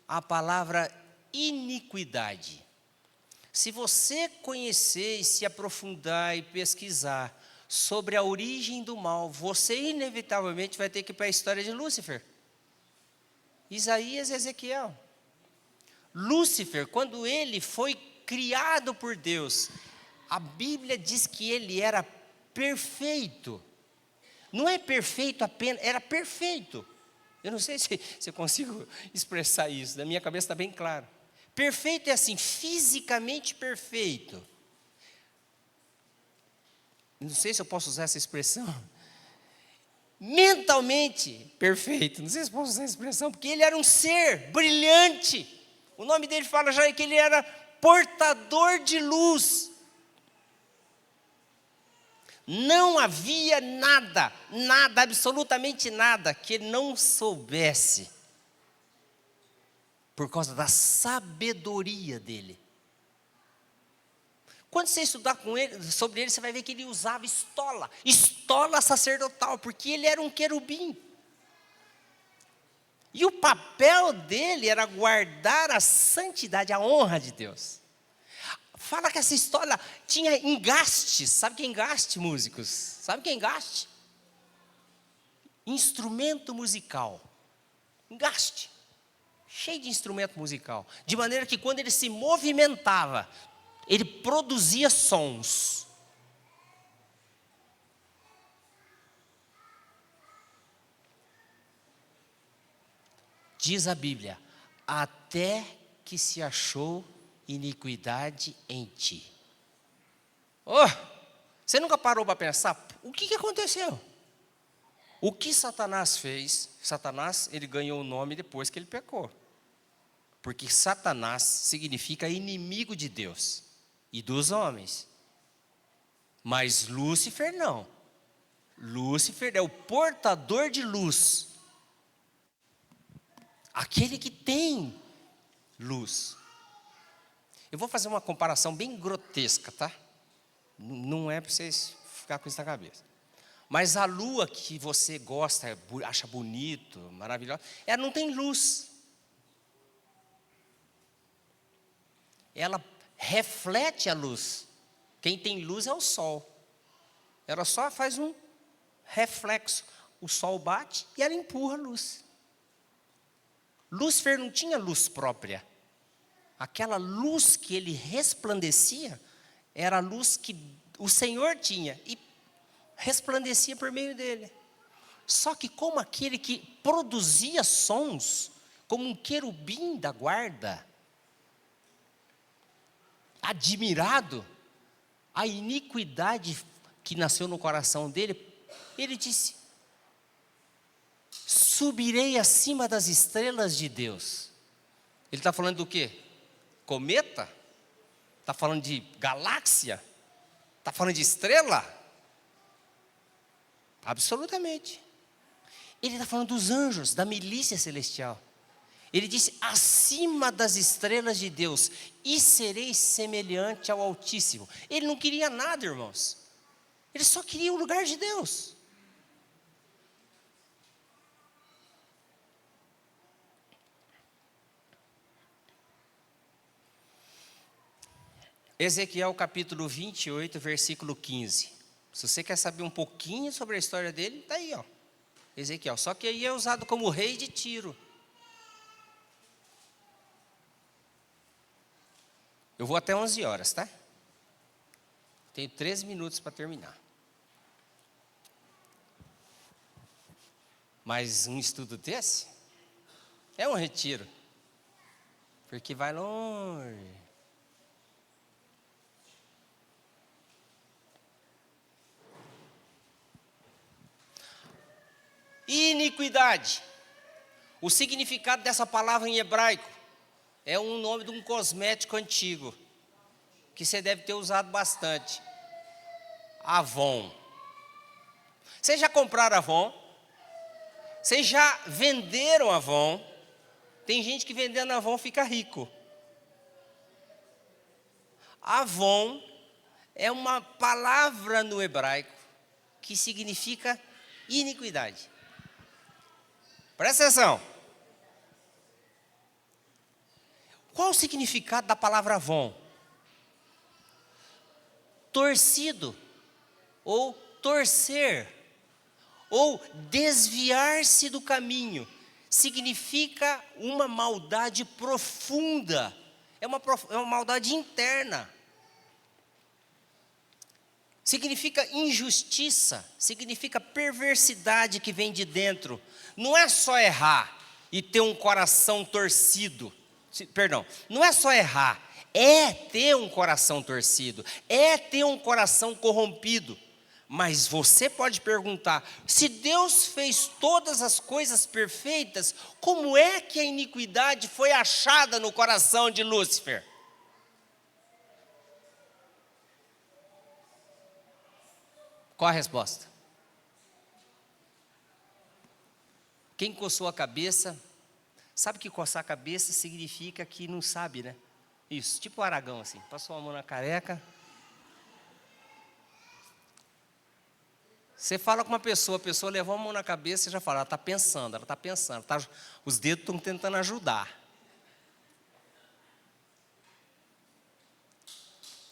B: a palavra iniquidade? Se você conhecer e se aprofundar e pesquisar sobre a origem do mal, você inevitavelmente vai ter que ir para a história de Lúcifer. Isaías e Ezequiel. Lúcifer, quando ele foi criado por Deus, a Bíblia diz que ele era perfeito. Não é perfeito apenas, era perfeito. Eu não sei se eu consigo expressar isso, na minha cabeça está bem claro. Perfeito é assim, fisicamente perfeito. Não sei se eu posso usar essa expressão. Mentalmente perfeito, não sei se eu posso usar essa expressão, porque ele era um ser brilhante. O nome dele fala já que ele era portador de luz. Não havia nada, absolutamente nada, que ele não soubesse, por causa da sabedoria dele. Quando você estudar sobre ele, você vai ver que ele usava estola sacerdotal, porque ele era um querubim. E o papel dele era guardar a santidade, a honra de Deus. Fala que essa história tinha engastes. Sabe o que é engaste, músicos? Sabe o que é engaste? Instrumento musical. Engaste. Cheio de instrumento musical. De maneira que quando ele se movimentava, ele produzia sons. Diz a Bíblia, até que se achou iniquidade em ti. Oh, você nunca parou para pensar, o que aconteceu? O que Satanás fez? Satanás, ele ganhou o nome depois que ele pecou. Porque Satanás significa inimigo de Deus e dos homens. Mas Lúcifer não. Lúcifer é o portador de luz. Aquele que tem luz. Eu vou fazer uma comparação bem grotesca, tá? Não é para vocês ficar com isso na cabeça. Mas a lua que você gosta, acha bonito, maravilhosa, ela não tem luz. Ela reflete a luz. Quem tem luz é o sol. Ela só faz um reflexo. O sol bate e ela empurra a luz. Lúcifer não tinha luz própria. Aquela luz que ele resplandecia era a luz que o Senhor tinha e resplandecia por meio dele. Só que como aquele que produzia sons, como um querubim da guarda, admirado, a iniquidade que nasceu no coração dele, ele disse: subirei acima das estrelas de Deus. Ele está falando do quê? Cometa? Está falando de galáxia? Está falando de estrela? Absolutamente. Ele está falando dos anjos, da milícia celestial. Ele disse, acima das estrelas de Deus, e serei semelhante ao Altíssimo. Ele não queria nada, irmãos. Ele só queria o lugar de Deus. Ezequiel capítulo 28, versículo 15. Se você quer saber um pouquinho sobre a história dele, está aí, ó. Ezequiel. Só que aí é usado como rei de Tiro. Eu vou até 11 horas, tá? Tenho 13 minutos para terminar. Mas um estudo desse é um retiro. Porque vai longe. Iniquidade. O significado dessa palavra em hebraico é um nome de um cosmético antigo, que você deve ter usado bastante. Avon. Vocês já compraram Avon? Vocês já venderam Avon? Tem gente que vendendo Avon fica rico. Avon é uma palavra no hebraico que significa iniquidade. Presta atenção. Qual o significado da palavra Avon? Torcido, ou torcer, ou desviar-se do caminho. Significa uma maldade profunda, é uma maldade interna. Significa injustiça, significa perversidade que vem de dentro. Não é só errar e ter um coração torcido. Perdão, não é só errar, é ter um coração torcido, é ter um coração corrompido. Mas você pode perguntar, se Deus fez todas as coisas perfeitas, como é que a iniquidade foi achada no coração de Lúcifer? Qual a resposta? Quem coçou a cabeça, sabe que coçar a cabeça significa que não sabe, né? Isso, tipo o Aragão assim, passou a mão na careca. Você fala com uma pessoa, a pessoa levou a mão na cabeça e já fala, ela está pensando, os dedos estão tentando ajudar.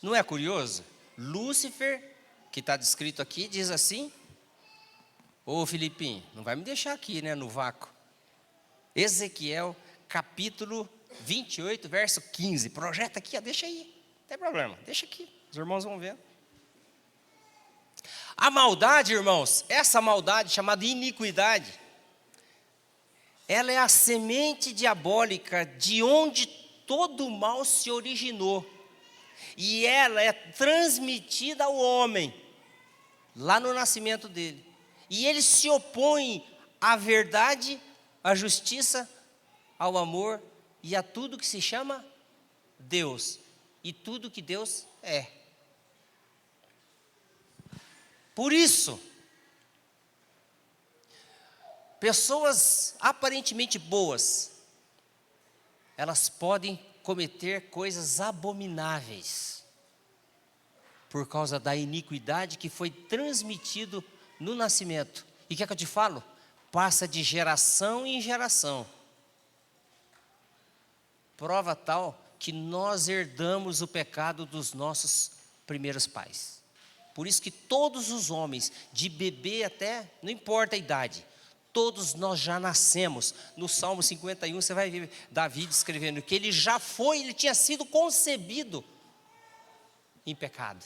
B: Não é curioso? Lúcifer, que está descrito aqui, diz assim, ô Filipinho, não vai me deixar aqui, né, no vácuo. Ezequiel, capítulo 28, verso 15, projeta aqui, ó, deixa aí, não tem problema, deixa aqui, os irmãos vão ver. A maldade, irmãos, essa maldade chamada iniquidade, ela é a semente diabólica de onde todo o mal se originou. E ela é transmitida ao homem, lá no nascimento dele. E ele se opõe à verdade, à justiça, ao amor e a tudo que se chama Deus. E tudo que Deus é. Por isso, pessoas aparentemente boas, elas podem cometer coisas abomináveis, por causa da iniquidade que foi transmitido no nascimento. E o que é que eu te falo? Passa de geração em geração. Prova tal que nós herdamos o pecado dos nossos primeiros pais. Por isso que todos os homens, de bebê até, não importa a idade, todos nós já nascemos. No Salmo 51 você vai ver Davi escrevendo que ele tinha sido concebido em pecado.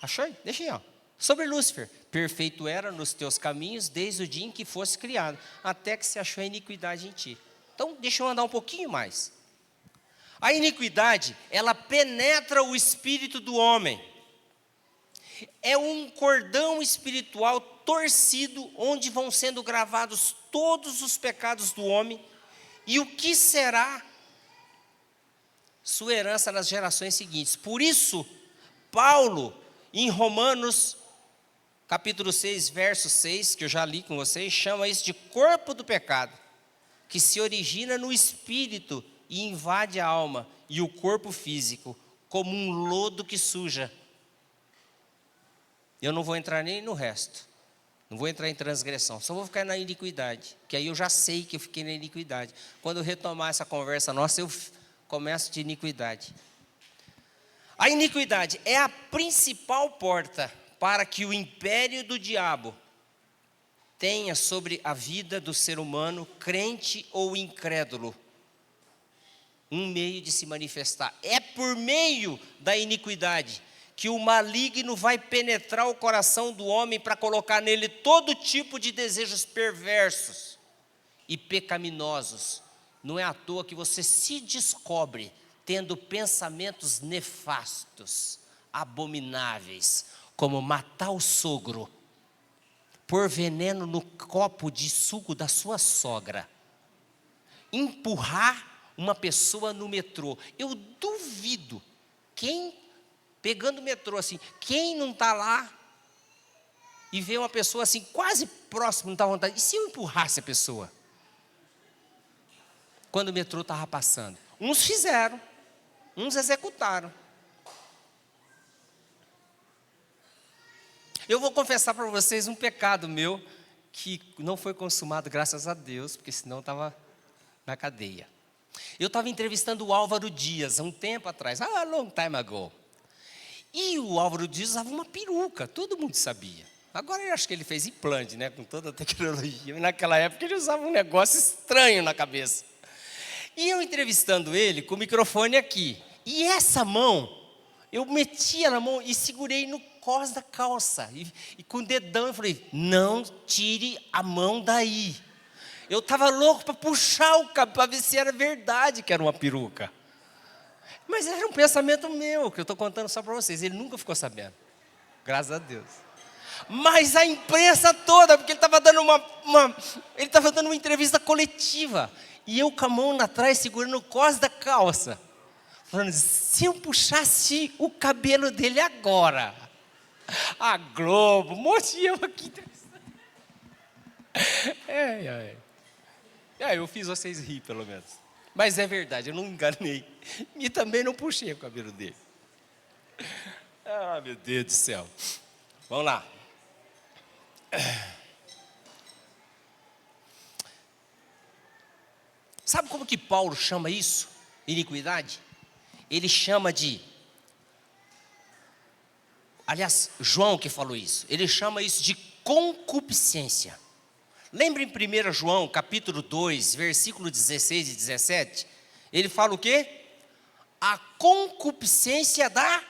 B: Achou aí? Deixa aí, ó. Sobre Lúcifer, perfeito era nos teus caminhos desde o dia em que fosse criado, até que se achou a iniquidade em ti. Então deixa eu andar um pouquinho mais. A iniquidade, ela penetra o espírito do homem. É um cordão espiritual torcido, onde vão sendo gravados todos os pecados do homem. E o que será sua herança nas gerações seguintes? Por isso, Paulo, em Romanos, capítulo 6, verso 6, que eu já li com vocês, chama isso de corpo do pecado, que se origina no espírito e invade a alma e o corpo físico, como um lodo que suja. Eu não vou entrar nem no resto, não vou entrar em transgressão, só vou ficar na iniquidade, que aí eu já sei que eu fiquei na iniquidade. Quando eu retomar essa conversa nossa, eu começo de iniquidade. A iniquidade é a principal porta para que o império do diabo tenha sobre a vida do ser humano, crente ou incrédulo, um meio de se manifestar. É por meio da iniquidade que o maligno vai penetrar o coração do homem para colocar nele todo tipo de desejos perversos e pecaminosos. Não é à toa que você se descobre tendo pensamentos nefastos, abomináveis, como matar o sogro, pôr veneno no copo de suco da sua sogra, empurrar uma pessoa no metrô. Eu duvido, pegando o metrô assim, quem não está lá e vê uma pessoa assim, quase próximo, não está à vontade, e se eu empurrasse a pessoa? quando o metrô estava passando. Uns fizeram, uns executaram. Eu vou confessar para vocês um pecado meu, que não foi consumado, graças a Deus, porque senão estava na cadeia. Eu estava entrevistando o Álvaro Dias, há um tempo atrás, long time ago. E o Álvaro Dias usava uma peruca, todo mundo sabia. Agora eu acho que ele fez implante, né, com toda a tecnologia. Naquela época ele usava um negócio estranho na cabeça. E eu entrevistando ele com o microfone aqui. E essa mão, eu metia na mão e segurei no cós da calça. E com o dedão eu falei, não tire a mão daí. Eu estava louco para puxar o cabelo, para ver se era verdade que era uma peruca. Mas era um pensamento meu, que eu estou contando só para vocês. Ele nunca ficou sabendo. Graças a Deus. Mas a imprensa toda, porque ele estava dando ele estava dando uma entrevista coletiva. E eu com a mão atrás, segurando o cós da calça. Falando, se eu puxasse o cabelo dele agora, a Globo, um monte de eu aqui entrevistando. Eu fiz vocês rir, pelo menos. Mas é verdade, eu não enganei. E também não puxei o cabelo dele. Ah, meu Deus do céu. Vamos lá. Sabe como que Paulo chama isso? Iniquidade? Ele chama de... Aliás, João que falou isso. Ele chama isso de concupiscência. Lembra em 1 João, capítulo 2, versículo 16 e 17? Ele fala o quê? A concupiscência da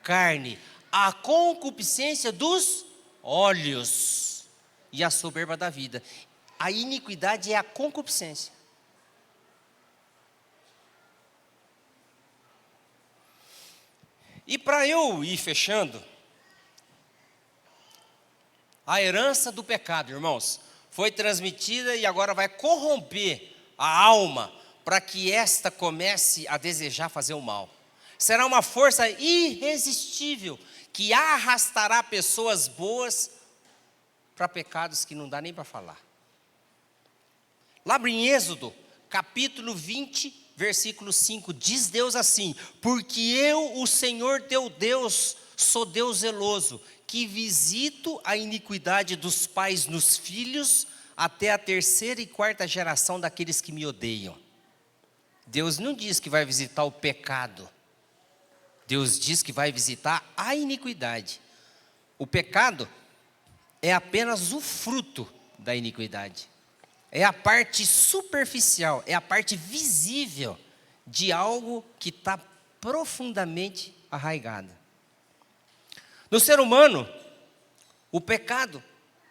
B: carne, a concupiscência dos olhos e a soberba da vida. A iniquidade é a concupiscência. E para eu ir fechando, a herança do pecado, irmãos, foi transmitida e agora vai corromper a alma para que esta comece a desejar fazer o mal. Será uma força irresistível que arrastará pessoas boas para pecados que não dá nem para falar. Lá em Êxodo, capítulo 20, versículo 5, diz Deus assim: porque eu, o Senhor teu Deus, sou Deus zeloso, que visito a iniquidade dos pais nos filhos, até a 3ª e 4ª geração daqueles que me odeiam. Deus não diz que vai visitar o pecado. Deus diz que vai visitar a iniquidade. O pecado é apenas o fruto da iniquidade. É a parte superficial, é a parte visível de algo que está profundamente arraigado. No ser humano, o pecado,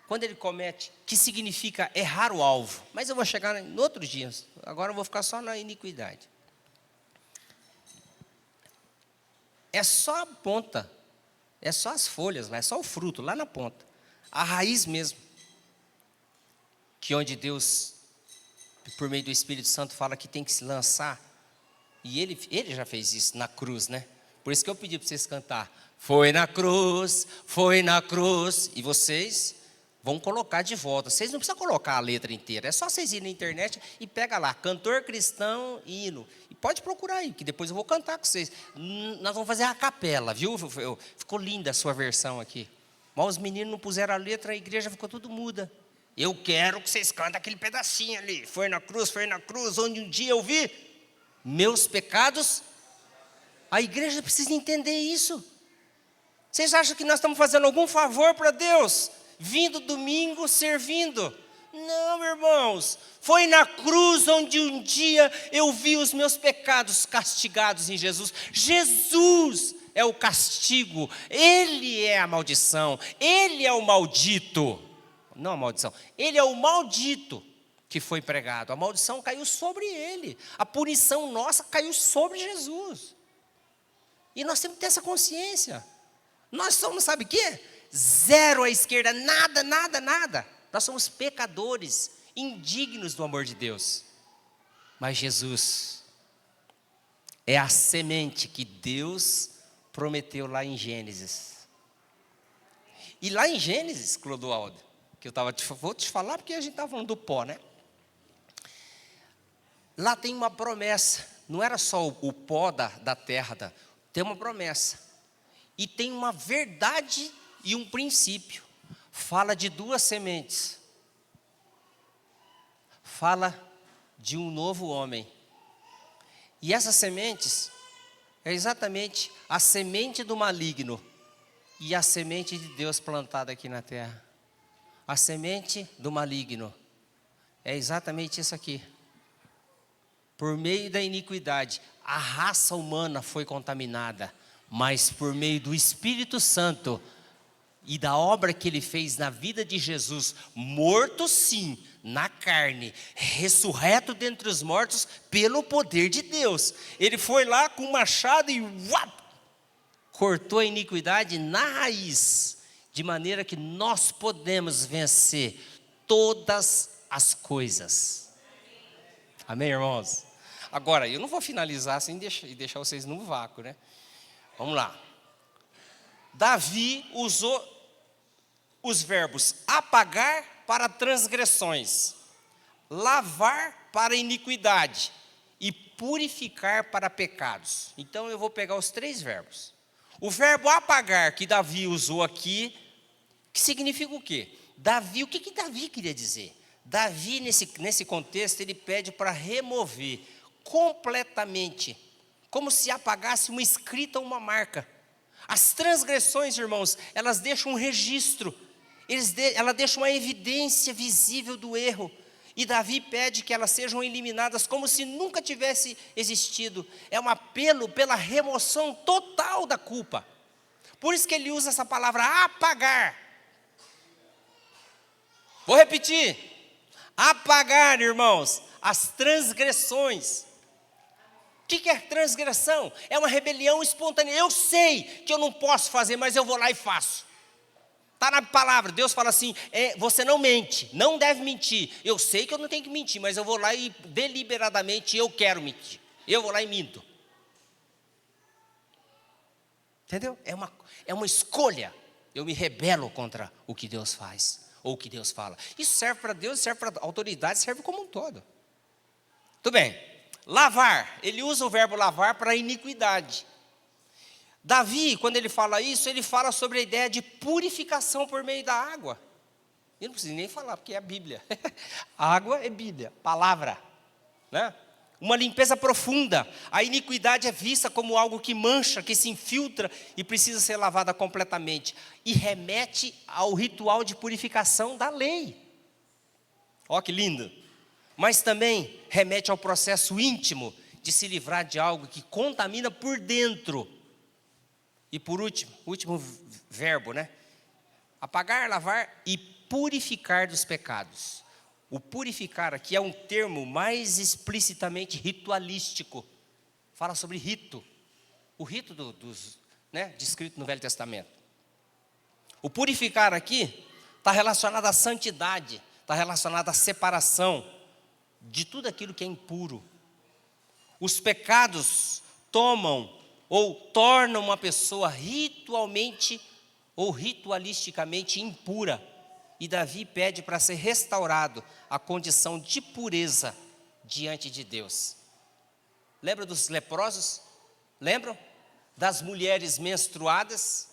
B: quando ele comete, que significa errar o alvo. Mas eu vou chegar em outros dias, agora eu vou ficar só na iniquidade. É só a ponta, é só as folhas, é só o fruto, lá na ponta. A raiz mesmo. Que onde Deus, por meio do Espírito Santo, fala que tem que se lançar. E ele já fez isso na cruz, né? Por isso que eu pedi para vocês cantar. Foi na cruz, foi na cruz. E vocês vão colocar de volta. Vocês não precisam colocar a letra inteira. É só vocês irem na internet e pega lá, cantor cristão, hino. E pode procurar aí, que depois eu vou cantar com vocês. Nós vamos fazer a capela, viu? Ficou linda a sua versão aqui. Mas os meninos não puseram a letra, a igreja ficou tudo muda. Eu quero que vocês cantem aquele pedacinho ali. Foi na cruz, onde um dia eu vi meus pecados. A igreja precisa entender isso. Vocês acham que nós estamos fazendo algum favor para Deus? Vindo domingo, servindo? Não, irmãos. Foi na cruz onde um dia eu vi os meus pecados castigados em Jesus. Jesus é o castigo. Ele é a maldição. Ele é o maldito. Não a maldição. Ele é o maldito que foi pregado. A maldição caiu sobre ele. A punição nossa caiu sobre Jesus. E nós temos que ter essa consciência. Nós somos, sabe o quê? Zero à esquerda, nada, nada, nada. Nós somos pecadores, indignos do amor de Deus. Mas Jesus é a semente que Deus prometeu lá em Gênesis. E lá em Gênesis, Clodoaldo, que vou te falar porque a gente estava falando do pó, né? lá tem uma promessa. Não era só o pó da terra, tem uma promessa. E tem uma verdade e um princípio. Fala de duas sementes. Fala de um novo homem. E essas sementes é exatamente a semente do maligno e a semente de Deus plantada aqui na terra. A semente do maligno é exatamente isso aqui. Por meio da iniquidade, a raça humana foi contaminada, mas por meio do Espírito Santo e da obra que Ele fez na vida de Jesus, morto sim, na carne, ressurreto dentre os mortos pelo poder de Deus. Ele foi lá com um machado e cortou a iniquidade na raiz, de maneira que nós podemos vencer todas as coisas. Amém, irmãos? Agora, eu não vou finalizar assim e deixar vocês no vácuo, né? Vamos lá. Davi usou os verbos apagar para transgressões, lavar para iniquidade e purificar para pecados. Então eu vou pegar os três verbos. O verbo apagar que Davi usou aqui, que significa o quê? O que Davi queria dizer? Davi, nesse contexto, ele pede para remover completamente, como se apagasse uma escrita ou uma marca. As transgressões, irmãos, elas deixam um registro, ela deixa uma evidência visível do erro. E Davi pede que elas sejam eliminadas como se nunca tivesse existido. É um apelo pela remoção total da culpa. Por isso que ele usa essa palavra apagar. Vou repetir. Apagar, irmãos, as transgressões. O que é transgressão? É uma rebelião espontânea. Eu sei que eu não posso fazer, mas eu vou lá e faço. Está na palavra, Deus fala assim, você não mente, não deve mentir. Eu sei que eu não tenho que mentir, mas eu vou lá e deliberadamente eu quero mentir. Eu vou lá e minto. Entendeu? É uma escolha. Eu me rebelo contra o que Deus faz, ou o que Deus fala. Isso serve para Deus, serve para a autoridade, serve como um todo. Tudo bem. Lavar, ele usa o verbo lavar para iniquidade. Davi, quando ele fala isso, ele fala sobre a ideia de purificação por meio da água. Eu não preciso nem falar, porque é a Bíblia. Água é Bíblia, palavra, né? Uma limpeza profunda. A iniquidade é vista como algo que mancha, que se infiltra e precisa ser lavada completamente. E remete ao ritual de purificação da lei. Ó que lindo. Mas também remete ao processo íntimo de se livrar de algo que contamina por dentro. E por último verbo, né? Apagar, lavar e purificar dos pecados. O purificar aqui é um termo mais explicitamente ritualístico. Fala sobre rito. O rito descrito no Velho Testamento. O purificar aqui está relacionado à santidade, está relacionado à separação de tudo aquilo que é impuro. Os pecados tomam ou tornam uma pessoa ritualmente ou ritualisticamente impura. E Davi pede para ser restaurado a condição de pureza diante de Deus. Lembra dos leprosos? Lembram? Das mulheres menstruadas?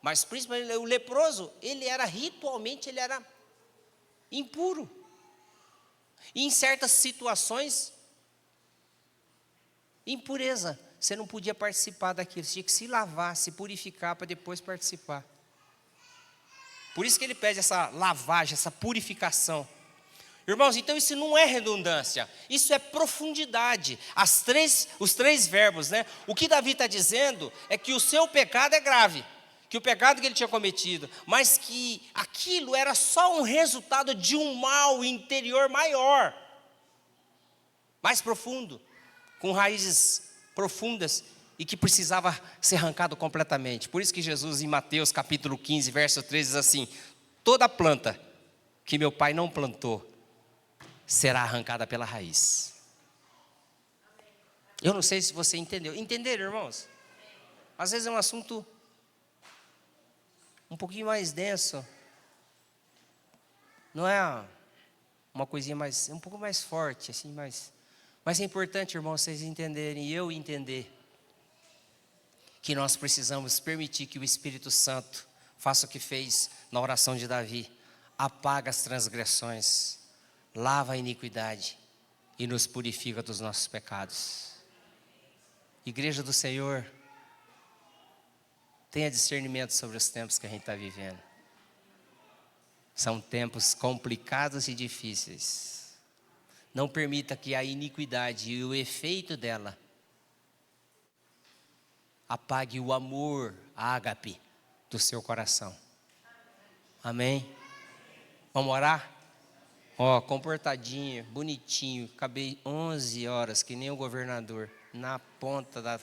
B: Mas principalmente o leproso, ele era ritualmente, ele era impuro. E em certas situações, impureza. Você não podia participar daquilo, você tinha que se lavar, se purificar para depois participar. Por isso que ele pede essa lavagem, essa purificação. Irmãos, então isso não é redundância, isso é profundidade. Os três verbos, né? O que Davi está dizendo é que o seu pecado é grave, que o pecado que ele tinha cometido, mas que aquilo era só um resultado de um mal interior maior, mais profundo, com raízes profundas e que precisava ser arrancado completamente. Por isso que Jesus, em Mateus capítulo 15, verso 13, diz assim: toda planta que meu Pai não plantou será arrancada pela raiz. Eu não sei se você entendeu. Entenderam, irmãos? Às vezes é um assunto um pouquinho mais denso. Não é uma coisinha mais, um pouco mais forte, assim, mais Mas é importante, irmãos, vocês entenderem e eu entender que nós precisamos permitir que o Espírito Santo faça o que fez na oração de Davi: apaga as transgressões, lava a iniquidade e nos purifica dos nossos pecados. Igreja do Senhor, tenha discernimento sobre os tempos que a gente está vivendo. São tempos complicados e difíceis. Não permita que a iniquidade e o efeito dela apague o amor, ágape, do seu coração. Amém? Vamos orar? Ó, comportadinho, bonitinho, acabei 11 horas, que nem o governador, na ponta da